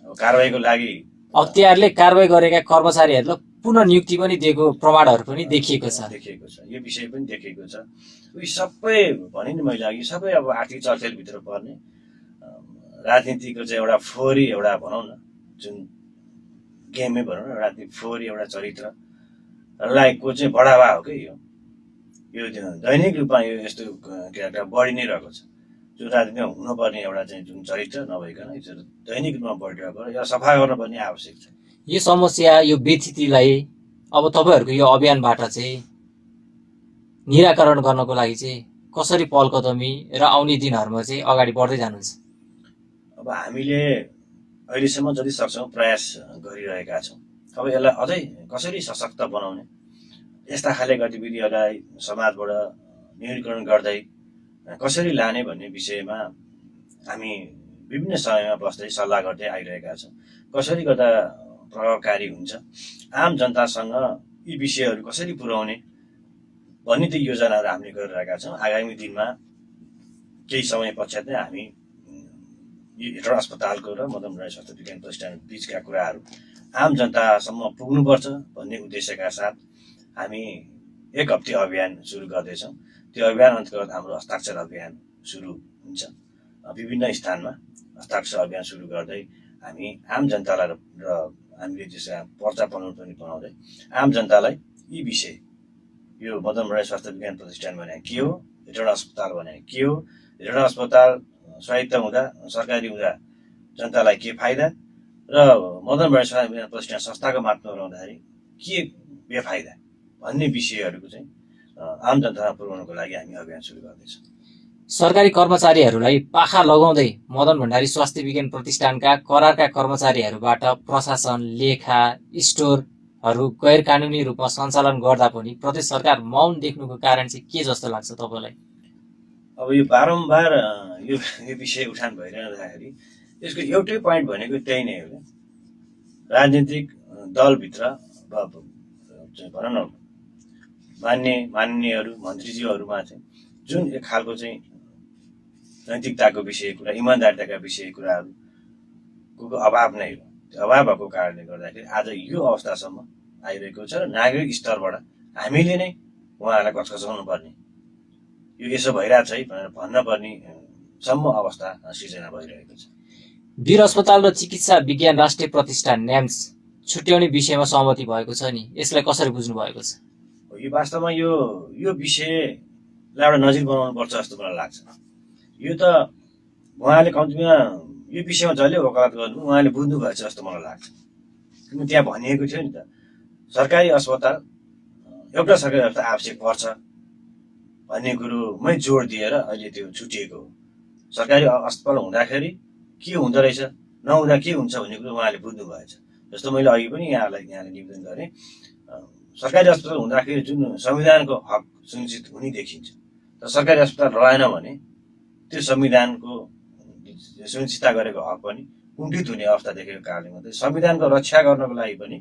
अब कारवाहीको लागि अख्तियारले कारवाही गरेका कर्मचारीहरूलाई पुनः नियुक्ति पनि दिएको प्रमाणहरू पनि देखिएको छ। यो विषय पनि देखिएको छ। यो सबै भने नि मैले अघि सबै अब आर्थिक चलखेलभित्र पर्ने राजनीतिको चाहिँ एउटा फोहोरी एउटा भनौँ न, जुन गेमै भनौँ न, राजनीतिक फोहोरी एउटा चरित्रलाई को चाहिँ बढावा हो कि यो दैनिक रूपमा यो यस्तो बढी नै रहेको छ। जुन राजनीतिमा हुनुपर्ने एउटा चाहिँ जुन चरित्र नभइकन यो दैनिक रूपमा बढिरहेको र यो सफा गर्नुपर्ने आवश्यक छ। यो समस्या, यो व्यथितिलाई अब तपाईँहरूको यो अभियानबाट चाहिँ निराकरण गर्नको लागि चाहिँ कसरी पहल कदमी र आउने दिनहरूमा चाहिँ अगाडि बढ्दै जानुहुन्छ? अब हामीले अहिलेसम्म जति सक्छौँ प्रयास गरिरहेका छौँ। अब यसलाई अझै कसरी सशक्त बनाउने, यस्ता खाले गतिविधिहरूलाई समाजबाट न्यूनीकरण गर्दै कसरी लाने भन्ने विषयमा हामी विभिन्न समयमा बस्दै सल्लाह गर्दै आइरहेका छौँ। कसरी गर्दा प्रभावकारी हुन्छ, आम जनतासँग यी विषयहरू कसरी पुर्याउने भन्ने ती योजनाहरू हामीले गरिरहेका छौँ। आगामी दिनमा केही समय पश्चात नै हामी यो हेटौँडा अस्पतालको र मदन भण्डारी स्वास्थ्य विज्ञान प्रतिष्ठान बिचका कुराहरू आम जनतासम्म पुग्नुपर्छ भन्ने उद्देश्यका साथ हामी एक हप्ते अभियान सुरु गर्दैछौँ। त्यो अभियान अन्तर्गत हाम्रो हस्ताक्षर अभियान सुरु हुन्छ। विभिन्न स्थानमा हस्ताक्षर अभियान सुरु गर्दै हामी आम जनतालाई र हामीले त्यसमा पर्चा पनि बनाउँदै आम जनतालाई यी विषय, यो मदन भण्डारी स्वास्थ्य विज्ञान प्रतिष्ठान भने के हो, हेटौँडा अस्पताल भने के हो, हेटौँडा अस्पताल स्वायत्त हुँदा, सरकारी हुँदा जनतालाई के फाइदा र मदन भण्डारी स्वास्थ्य विज्ञान प्रतिष्ठान संस्थाको मार्फत रहँदाखेरि के बेफाइदा भन्ने विषयहरूको चाहिँ आम जनतामा पुर्याउनको लागि हामी अभियान सुरु गर्दैछौँ। सरकारी कर्मचारीहरूलाई पाखा लगाउँदै मदन भण्डारी स्वास्थ्य विज्ञान प्रतिष्ठानका करारका कर्मचारीहरूबाट प्रशासन, लेखा, स्टोरहरू गैर कानुनी रूपमा सञ्चालन गर्दा पनि प्रदेश सरकार मौन देख्नुको कारण चाहिँ के जस्तो लाग्छ तपाईँलाई? अब यो बारम्बार यो विषय उठान भइरहँदाखेरि यसको एउटै पोइन्ट भनेको त्यही नै हो। राजनीतिक दलभित्र भनौँ न मान्यहरू मन्त्रीज्यूहरूमा चाहिँ जुन एक खालको चाहिँ नैतिकताको विषय कुरा, इमान्दारिताका विषय कुराहरूको अभाव नै हो। त्यो अभाव भएको कारणले गर्दाखेरि आज यो अवस्थासम्म आइरहेको छ र नागरिक स्तरबाट हामीले नै उहाँहरूलाई कचकचाउनु पर्ने, यो यसो भइरहेछ है भनेर भन्न पर्ने सम्म अवस्था सिर्जना भइरहेको छ। वीर अस्पताल र चिकित्सा विज्ञान राष्ट्रिय प्रतिष्ठान न्याम्स छुट्याउने विषयमा सहमति भएको छ नि, यसलाई कसरी बुझ्नु भएको छ? यो वास्तवमा यो विषयलाई एउटा नजिर बनाउनु पर्छ जस्तो मलाई लाग्छ। यो त उहाँले कम्तीमा यो विषयमा जसले वकालत गर्नु उहाँले बुझ्नु भएछ जस्तो मलाई लाग्छ। किनभने त्यहाँ भनिएको थियो नि त, सरकारी अस्पताल एउटा सरकारी अस्पताल आवश्यक पर्छ भन्ने कुरोमै जोड दिएर अहिले त्यो छुटिएको हो। सरकारी अस्पताल हुँदाखेरि के हुँदो रहेछ, नहुँदा के हुन्छ भन्ने कुरो उहाँले बुझ्नु भएछ। जस्तो मैले अघि पनि यहाँले निवेदन गरेँ, सरकारी अस्पताल हुँदाखेरि जुन संविधानको हक सुनिश्चित हुने देखिन्छ, तर सरकारी अस्पताल रहेन भने त्यो संविधानको सुनिश्चितता गरेको हक पनि कुण्ठित हुने अवस्था देखेको कारणले गर्दा संविधानको रक्षा गर्नको लागि पनि,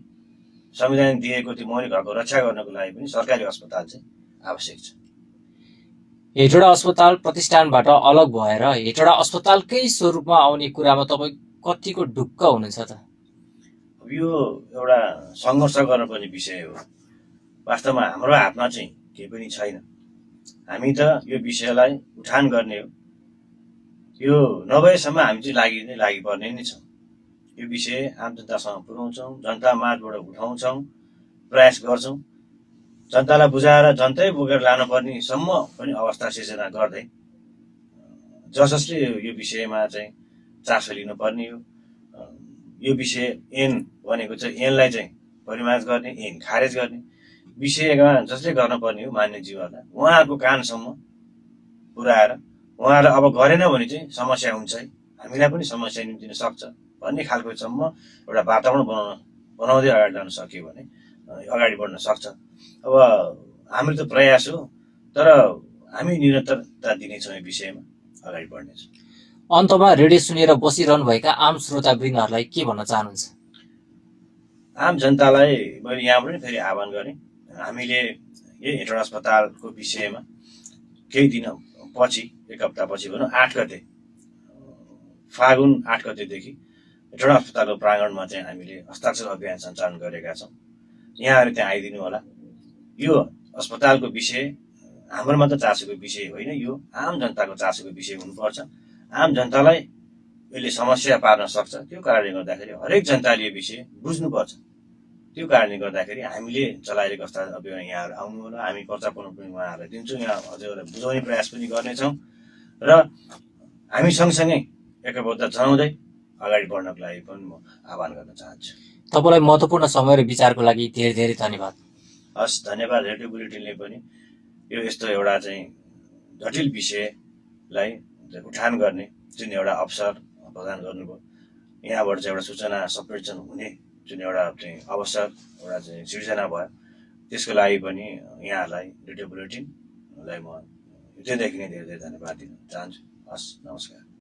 संविधान दिएको त्यो मौलिक हकको रक्षा गर्नको लागि पनि सरकारी अस्पताल चाहिँ आवश्यक छ। हेटौडा अस्पताल प्रतिष्ठानबाट अलग भएर हेटौडा अस्पतालकै स्वरूपमा आउने कुरामा तपाईँ कतिको ढुक्क हुनुहुन्छ त? अब यो एउटा सङ्घर्ष गर्नुपर्ने विषय हो। वास्तवमा हाम्रो हातमा चाहिँ केही पनि छैन। हामी त यो विषयलाई उठान गर्ने हो। यो नभएसम्म हामी चाहिँ लागि पर्ने नै छौँ। यो विषय आम जनतासँग पुर्याउँछौँ, जनता माझबाट उठाउँछौँ, प्रयास गर्छौँ, जनतालाई बुझाएर जनतै बोकेर लानुपर्ने सम्म पनि अवस्था सिर्जना गर्दै जसले यो विषयमा चाहिँ चासो लिनुपर्ने हो। यो विषय ऐन भनेको चाहिँ ऐनलाई चाहिँ परिमार्जन गर्ने, ऐन खारेज गर्ने विषयमा जसले गर्नुपर्ने हो मान्यज्यूहरूलाई उहाँहरूको कानसम्म पुर्याएर उहाँहरू अब गरेन भने चाहिँ समस्या हुन्छ है, हामीलाई पनि समस्या निम्तिन सक्छ भन्ने खालकोसम्म एउटा वातावरण बनाउँदै अगाडि जान सक्यो भने अगाडि बढ्न सक्छ। अब हाम्रो त प्रयास हो, तर हामी निरन्तरता दिनेछौँ यो विषयमा, अगाडि बढ्नेछौँ। अन्तमा रेडियो सुनेर बसिरहनुभएका आम श्रोतावृन्दहरूलाई के भन्न चाहनुहुन्छ? आम जनतालाई मैले यहाँबाट फेरि आह्वान गरेँ, हामीले यही हेटौडा अस्पतालको विषयमा केही दिन पछि, एक हप्तापछि भनौँ 8 गते, फागुन 8 गतेदेखि हेटौडा अस्पतालको प्राङ्गणमा चाहिँ हामीले हस्ताक्षर अभियान सञ्चालन गरेका छौँ। यहाँहरू त्यहाँ आइदिनु होला। यो अस्पतालको विषय हाम्रो मात्र चासोको विषय होइन, यो आम जनताको चासोको विषय हुनुपर्छ। आम जनतालाई यसले समस्या पार्न सक्छ। त्यो कारणले गर्दाखेरि हरेक जनताले यो विषय बुझ्नुपर्छ। त्यो कारणले गर्दाखेरि हामीले चलाइरहेको हस्ताक्षर अभियान यहाँहरू आउनु होला। हामी पर्चा पढ्नु पनि उहाँहरूलाई दिन्छौँ, यहाँ हजुरहरूलाई बुझाउने प्रयास पनि गर्नेछौँ र हामी सँगसँगै एकबद्ध जनाउँदै अगाडि बढ्नको लागि पनि म आह्वान गर्न चाहन्छु। तपाईँलाई महत्त्वपूर्ण समय र विचारको लागि धेरै धेरै धन्यवाद। हस्, धन्यवाद। रेडियो बुलेटिनले पनि यो यस्तो एउटा चाहिँ जटिल विषयलाई उठान गर्ने जुन एउटा अवसर प्रदान गर्नुभयो, यहाँबाट चाहिँ एउटा सूचना सम्प्रेषण हुने जुन एउटा चाहिँ अवसर एउटा चाहिँ सिर्जना भयो, त्यसको लागि पनि यहाँहरूलाई रेडियो बुलेटिनलाई म हृदयदेखि नै धेरै धेरै धन्यवाद दिन चाहन्छु। हस्, नमस्कार।